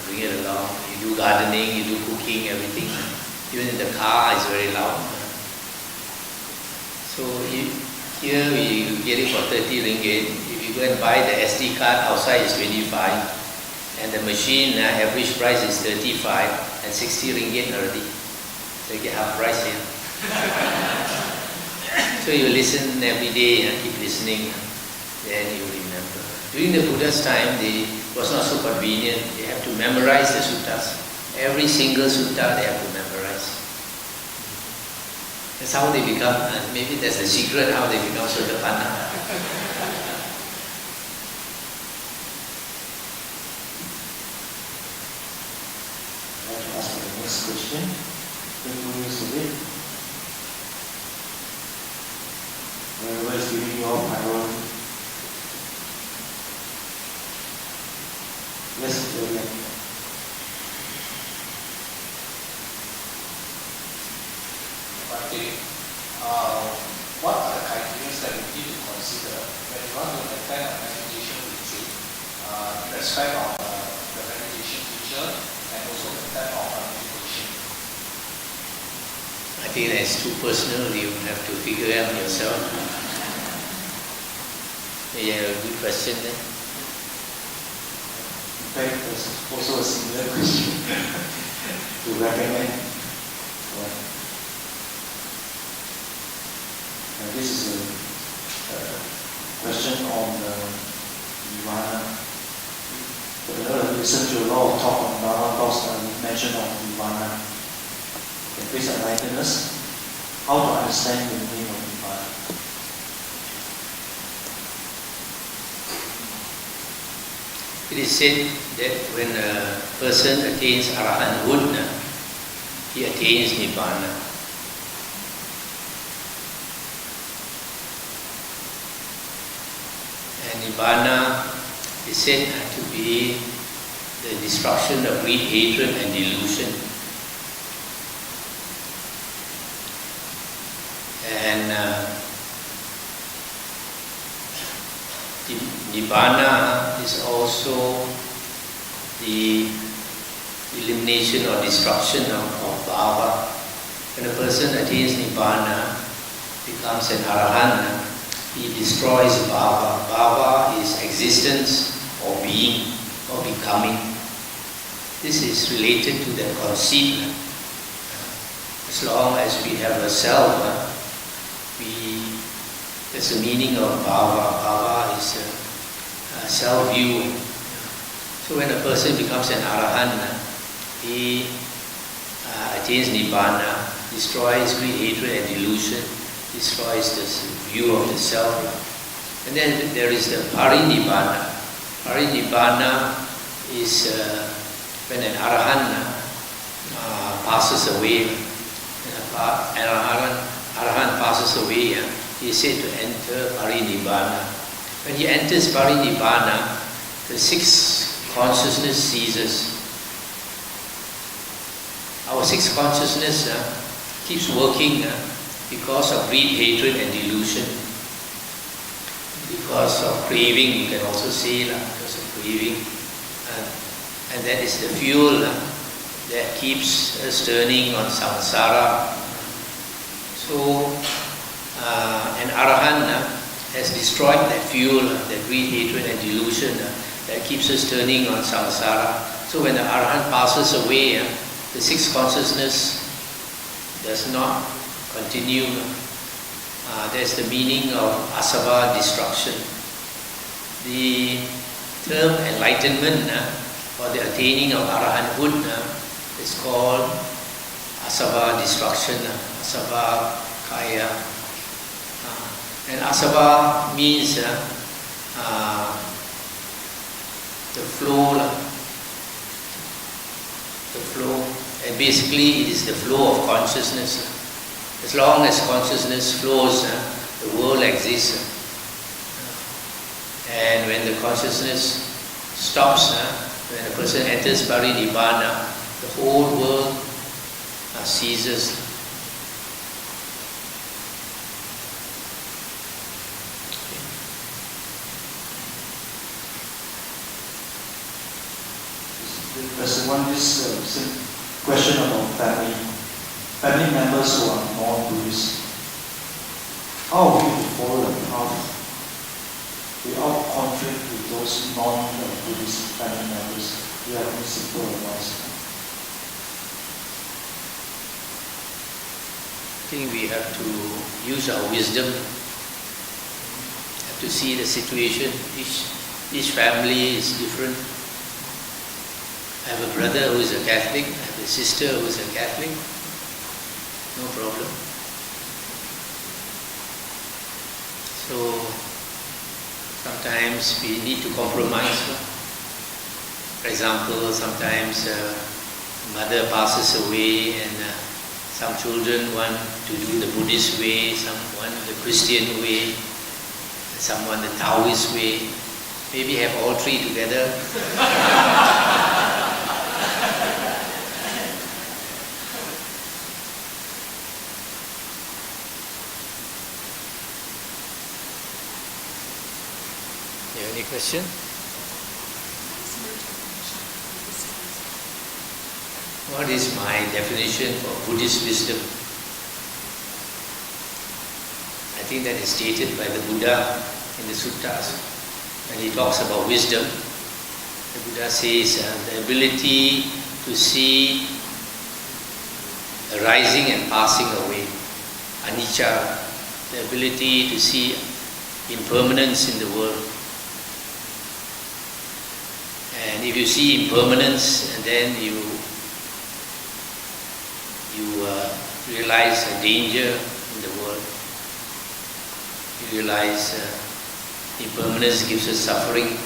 bring it along. You do gardening, you do cooking, everything. Even in the car, it's very loud. So here we get it for 30 ringgit. If you go and buy the SD card, outside is 25. And the machine, average price is 35 and 60 ringgit already. So you get half price here. So you listen every day and keep listening, then you remember. During the Buddha's time, it was not so convenient. They have to memorize the suttas. Every single sutta they have to memorize. That's how they become, maybe that's the secret how they become Sotapanna. I'd like to ask for the next question. 2 years away. Wherever is giving your priority. Yes, Julian. What are the criteria that we need to consider when you want to attend a meditation retreat in respect of the meditation teacher and also the type of meditation? I think that's too personal. You have to figure out yourself. Yeah, good question then. In fact, there's also a similar question to recommend. This is a question on Nirvana. Listen to a lot of talk on Dhammavuddho and mention of Nirvana. Can please enlighten us how to understand the meaning of Nirvana? It is said that when a person attains Arahanthood, he attains Nibbana. And Nibbana is said to be the destruction of greed, hatred and delusion. And Nibbana is also the elimination or destruction of bhava. When a person attains Nibbana, becomes an Arahant, he destroys bhava. Bhava is existence or being or becoming. This is related to the conceit. As long as we have a self, that's the meaning of bhava. Bhava is a self-view. So when a person becomes an Arahant, he attains Nibbana, destroys greed, hatred and delusion, destroys this view of the self. And then there is the Parinibbana. Parinibbana is when an Arahant passes away. An Arahant passes away, he is said to enter Parinibbana. When he enters Parinibbana, the sixth consciousness ceases. Our sixth consciousness keeps working because of greed, hatred and delusion. Because of craving, you can also say, because of craving. And that is the fuel that keeps us turning on samsara. So, an Arahant has destroyed that fuel, that greed, hatred and delusion that keeps us turning on samsara. So when the Arahant passes away, the sixth consciousness does not continue. That's the meaning of asava destruction. The term enlightenment or the attaining of Arahanthood is called asava destruction, asava kaya. And asava means the flow. The flow. And basically it is the flow of consciousness. As long as consciousness flows, the world exists. And when the consciousness stops, when a person enters Parinibbana, the whole world ceases. There's one question about family. family members who are non-Buddhist, how are we to follow the path without conflict with those non-Buddhist family members? Do you have any simple advice? I think we have to use our wisdom, have to see the situation. Each family is different. I have a brother who is a Catholic, I have a sister who is a Catholic, no problem. So sometimes we need to compromise. For example, sometimes mother passes away and some children want to do the Buddhist way, some want the Christian way, some want the Taoist way. Maybe have all three together. You have any question? What is my definition for Buddhist wisdom? I think that is stated by the Buddha in the suttas. When he talks about wisdom, the Buddha says the ability to see arising and passing away, anicca, the ability to see impermanence in the world. And if you see impermanence, and then you realize a danger in the world. You realize impermanence gives us suffering.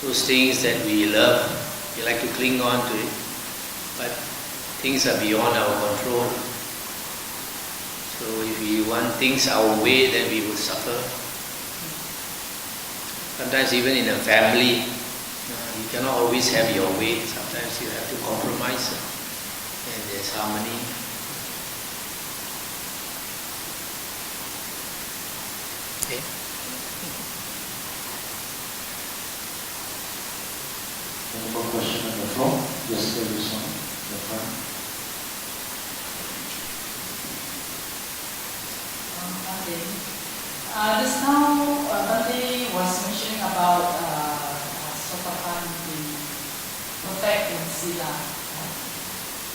Those things that we love, we like to cling on to it, but things are beyond our control. So if we want things our way, then we will suffer. Sometimes even in a family, you cannot always have your way. Sometimes you have to compromise, and there's harmony. Okay. Any more question on the floor? Yes, there is one. The front. Just now, Bante was mentioning about Sotapan, the perfect in Sila.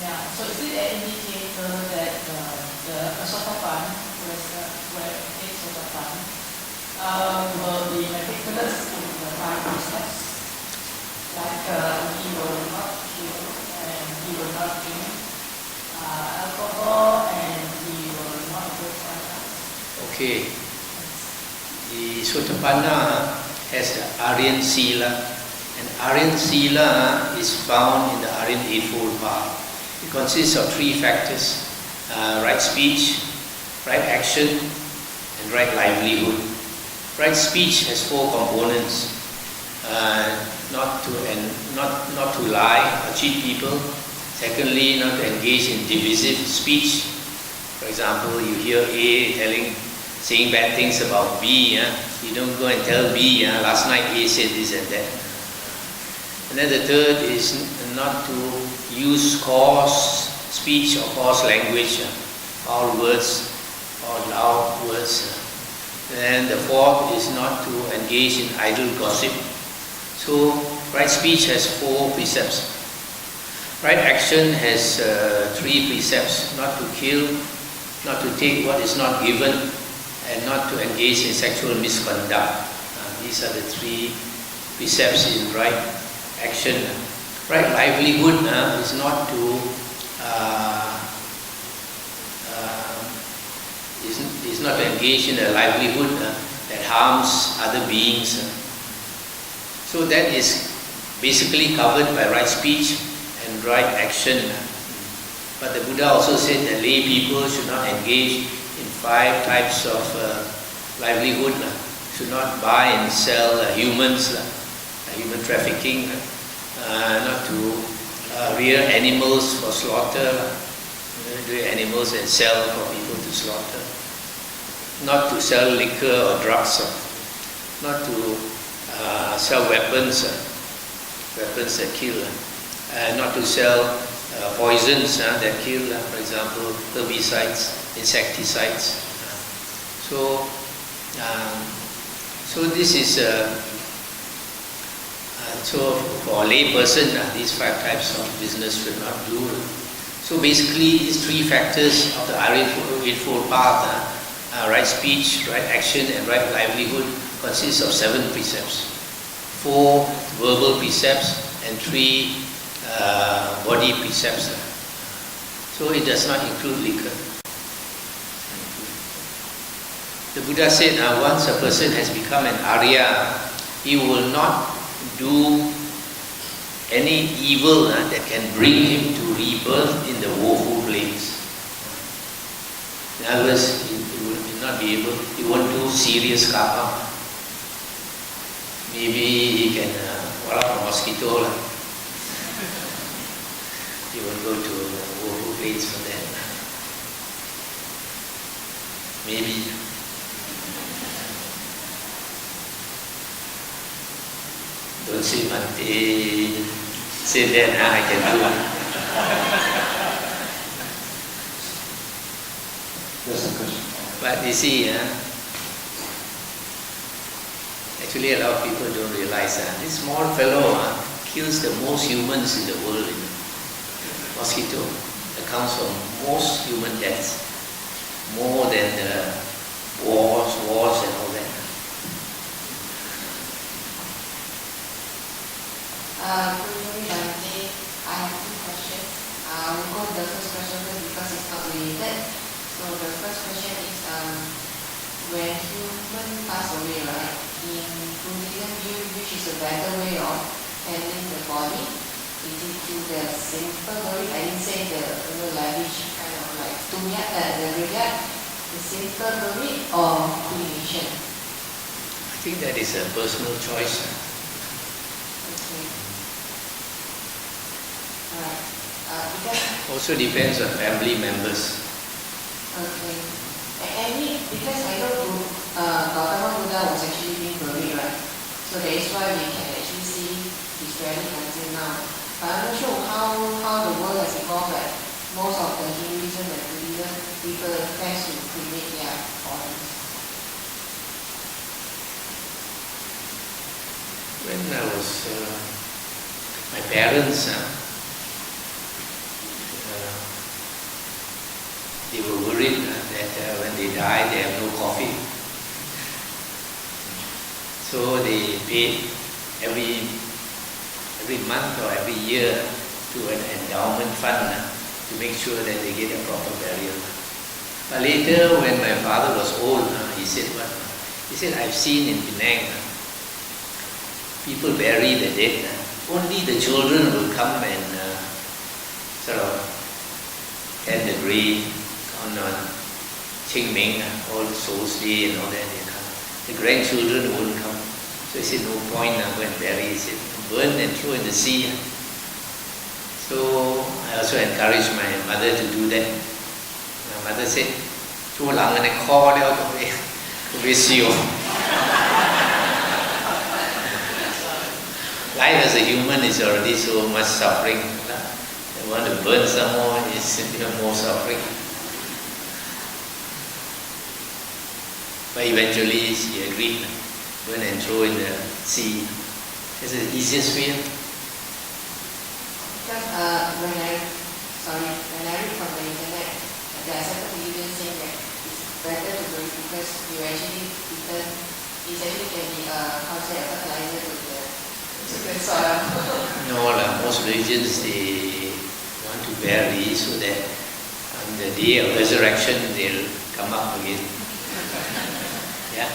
Yeah, so is it an indicator that the Sotapan, where it takes Sotapan, will be meticulous in the 5 precepts? Like he will not kill, and he will not drink alcohol, and he will not break silence. Okay. The Sotapanna has the Aryan Sila, and Aryan Sila is found in the Aryan Eightfold Path. It consists of 3 factors: right speech, right action, and right livelihood. Right speech has 4 components: not to lie or cheat people. Secondly, not to engage in divisive speech. For example, you hear A saying bad things about B. You don't go and tell B, last night A said this and that. And then the third is not to use coarse speech or coarse language, foul words or loud words. And the fourth is not to engage in idle gossip. So, right speech has 4 precepts. Right action has 3 precepts: not to kill, not to take what is not given, and not to engage in sexual misconduct. These are the 3 precepts in right action. Right livelihood is not to is not to engage in a livelihood that harms other beings. So that is basically covered by right speech and right action. But the Buddha also said that lay people should not engage in 5 types of livelihood. Should not buy and sell humans, human trafficking, not to rear animals for slaughter, rear animals and sell for people to slaughter, not to sell liquor or drugs, not to sell weapons, weapons that kill, not to sell poisons that kill, for example, herbicides, insecticides. So this is so for a lay person, these 5 types of business should not do. So basically, these 3 factors of the Eightfold Path, right speech, right action, and right livelihood, consists of 7 precepts. 4 verbal precepts and 3 body precepts. So it does not include liquor. The Buddha said, once a person has become an Arya, he will not do any evil that can bring him to rebirth in the woeful plains. In other words, he won't do serious karma. Maybe he can wall up a mosquito. He won't go to woeful plains for that. Maybe. Don't say Mante. Say that I can do it. That's the question. But you see, actually a lot of people don't realize this small fellow kills the most humans in the world. Mosquito accounts for most human deaths, more than the wars and all that. I have 2 questions. We'll go to the first question first because it's not related. So the first question is, when human pass away, right, in Buddhism view, which is a better way of handling the body? Is it through the simple burial? I didn't say the lavish kind of like the graveyard, the simple burial or cremation? I think that is a personal choice. Okay. Right. Because Also depends on family members. okay. Because I know Dhammavuddho was actually being buried, right? So that is why we can actually see his relic until now. But I'm not sure how the world has evolved. Like most of the Hinduism and Buddhism people tend to cremate their bodies. When I was, my parents, they were worried that when they die, they have no coffin. So they paid every month or every year to an endowment fund to make sure that they get a proper burial. But later, when my father was old, he said, "What?" He said, "I've seen in Penang, people bury the dead. Only the children will come and sort of tend the grave on Qing Ming, All Souls Day and all that. They come. The grandchildren won't come." So he said, "No point, go and bury." He said, "Burn and throw in the sea." So I also encouraged my mother to do that. My mother said, "Chú lặng này kho đeo tụi về siêu." Life as a human is already so much suffering. You want to burn some more, is even more suffering. But eventually she agreed, burn and throw in the sea. It's the easiest way. Because when I read from the internet, there are certain religions saying that it's better to bury because you actually return, it actually can be a fertilizer to the soil. No, most religions they want to bury so that on the day of resurrection they'll come up again. Yeah.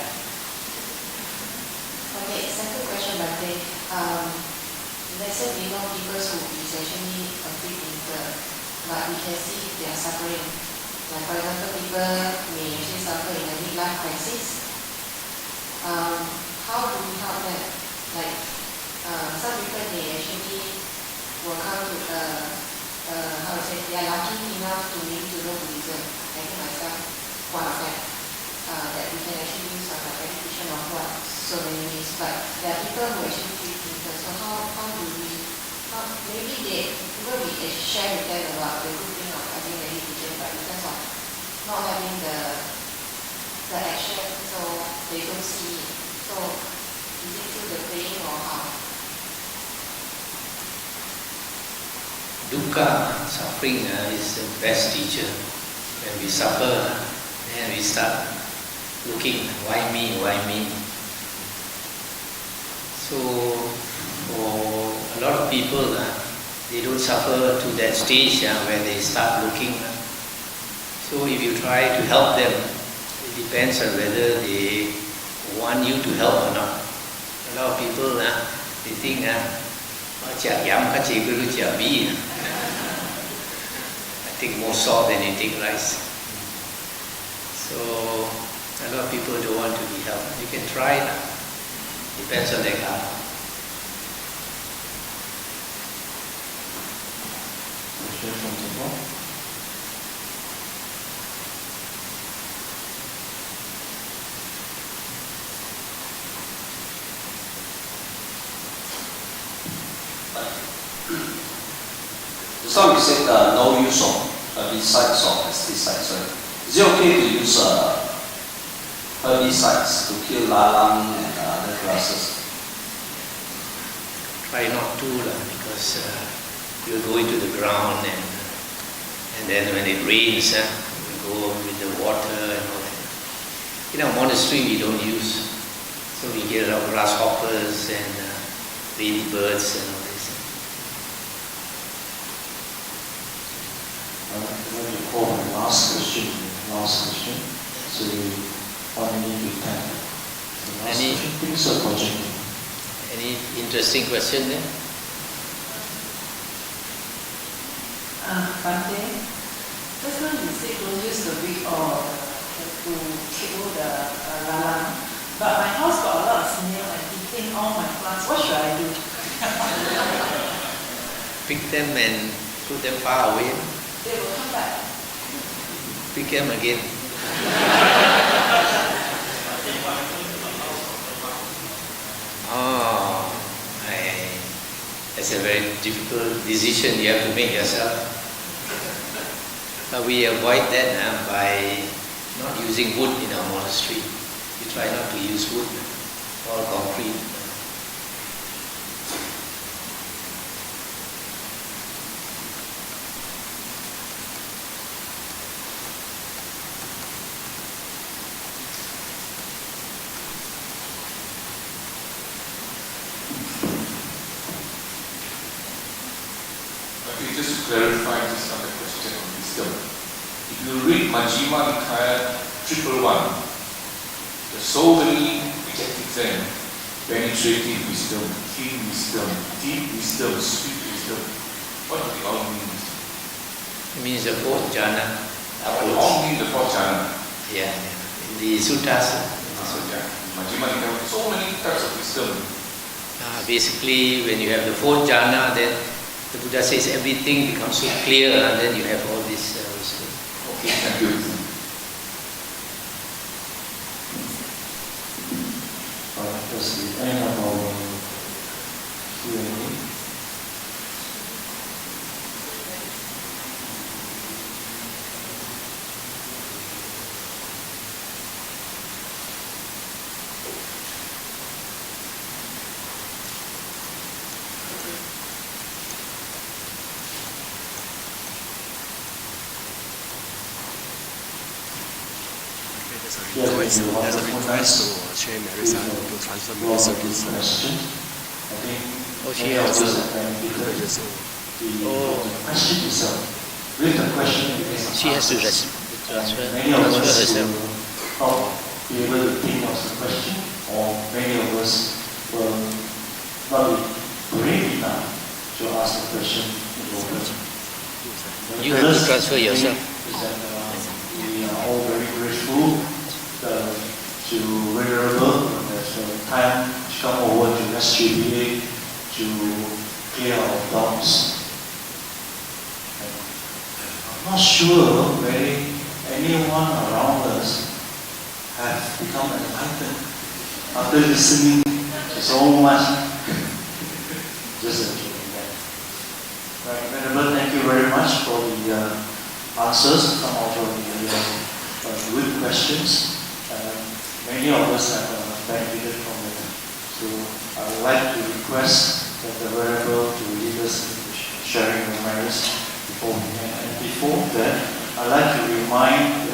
Okay, second question, Bhante. Let's say we know people who is actually a bit inter, but we can see they are suffering. Like for example, people may actually suffer in a midlife crisis. How do we help them? Like some people they actually will come to they are lucky enough to maybe to know Buddhism. I think myself one of them. That we can actually use some education of what so many ways. But there are people who actually feel thinker. So how do we maybe they will be share with them about the good thing of having a religion, but in terms of not having the action, so they don't see it. So is it through the praying or how? Dukkha, suffering, is the best teacher. When we suffer, then we start looking, why me, why me? So, for a lot of people, they don't suffer to that stage where they start looking. So if you try to help them, it depends on whether they want you to help or not. A lot of people, they think, I think more salt than you take rice. So a lot of people don't want to be helped. You can try it. Depends on their karma. Question from the floor. Just now you said no use of herbicides or pesticides, right? Is it okay to use herbicides to kill lalang and other grasses? Try not to, because you go into the ground and then when it rains, you go with the water and all that. In our monastery we don't use, so we get a lot of grasshoppers and ladybirds and all this. I'm going to call my last question. So we only need to 10. The last Any- question, things are projecting. Any interesting question there? Bante, just now you say don't use the wig or to kill the lalang, but my house got a lot of snail and eating all my plants. What should I do? Pick them and put them far away. They will come back. Pick them again. That's a very difficult decision you have to make yourself. But we avoid that by not using wood in our monastery. We try not to use wood, all concrete. Okay, just to clarify this other question on wisdom. If you read Majjhima Nikaya 111, there's so many adjectives there. Penetrating wisdom, keen wisdom, deep wisdom, sweet wisdom. What do they all mean? It means the fourth jhana. They all mean the fourth jhana. Yeah, in the suttas. So yeah, Majjhima Nikaya, so many types of wisdom. Basically, when you have the fourth jhana, then the Buddha says everything becomes so clear, and then you have all this wisdom. Okay, thank you. That's the end of our Q&A. There's a request to Chair Marisa to transfer my service. Oh, she has to. Question itself. With the question, She has to transfer herself. Not be able to think of the question, or many of us will not be brave enough to ask the question in open. You have to transfer yourself. Is that, we are all very grateful to Venerable that time to come over to SGBA to clear our doubts. I'm not sure whether anyone around us have become enlightened after listening to so much. Just a joke. Right, Venerable, thank you very much for the answers, some of the good questions. Many of us have benefited from it. So I would like to request that the Venerable to lead us in the sharing of merits before we end. And before that, I'd like to remind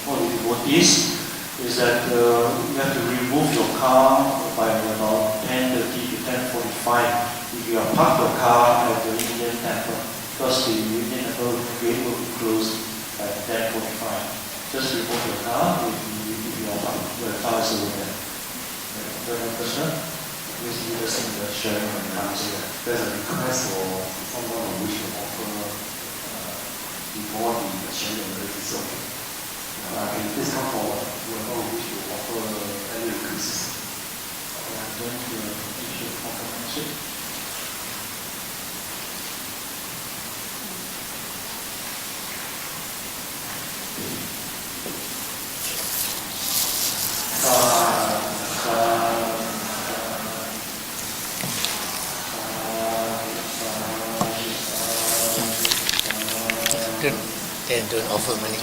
all the devotees is that you have to remove your car by about 10:30 to 10:45 if you are parked your car at the Indian temple, because the Indian temple gate will be closed at 10:45. Just remove your car if your car is over there. Please lead us in the sharing of the answer. There's a request for someone who wish to offer before the sharing of the merits. Can you please come forward? Whoever who wish to offer any requests. Then the issue of confirmation. Don't offer money.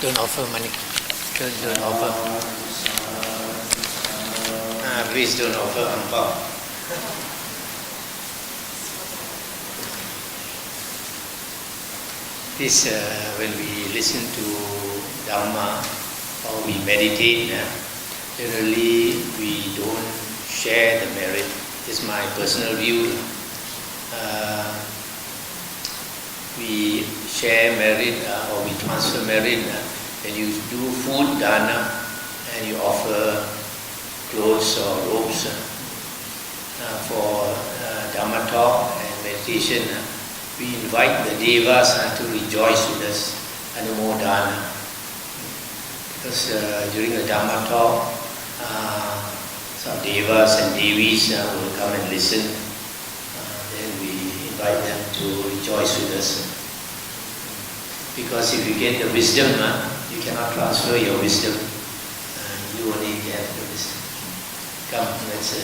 Don't offer money. Don't offer. Please don't offer angpao. This when we listen to Dhamma or we meditate, generally we don't share the merit. It's my personal view. We share merit or we transfer merit when you do food dana and you offer clothes or robes for Dhamma talk and meditation. We invite the devas to rejoice with us and more dana. Because during the Dhamma talk, some devas and devis will come and listen. Then we invite them to rejoice with us. Because if you get the wisdom, you cannot transfer your wisdom. You only get the wisdom. Come, let's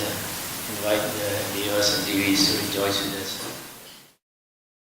invite the devas and devis to rejoice with us.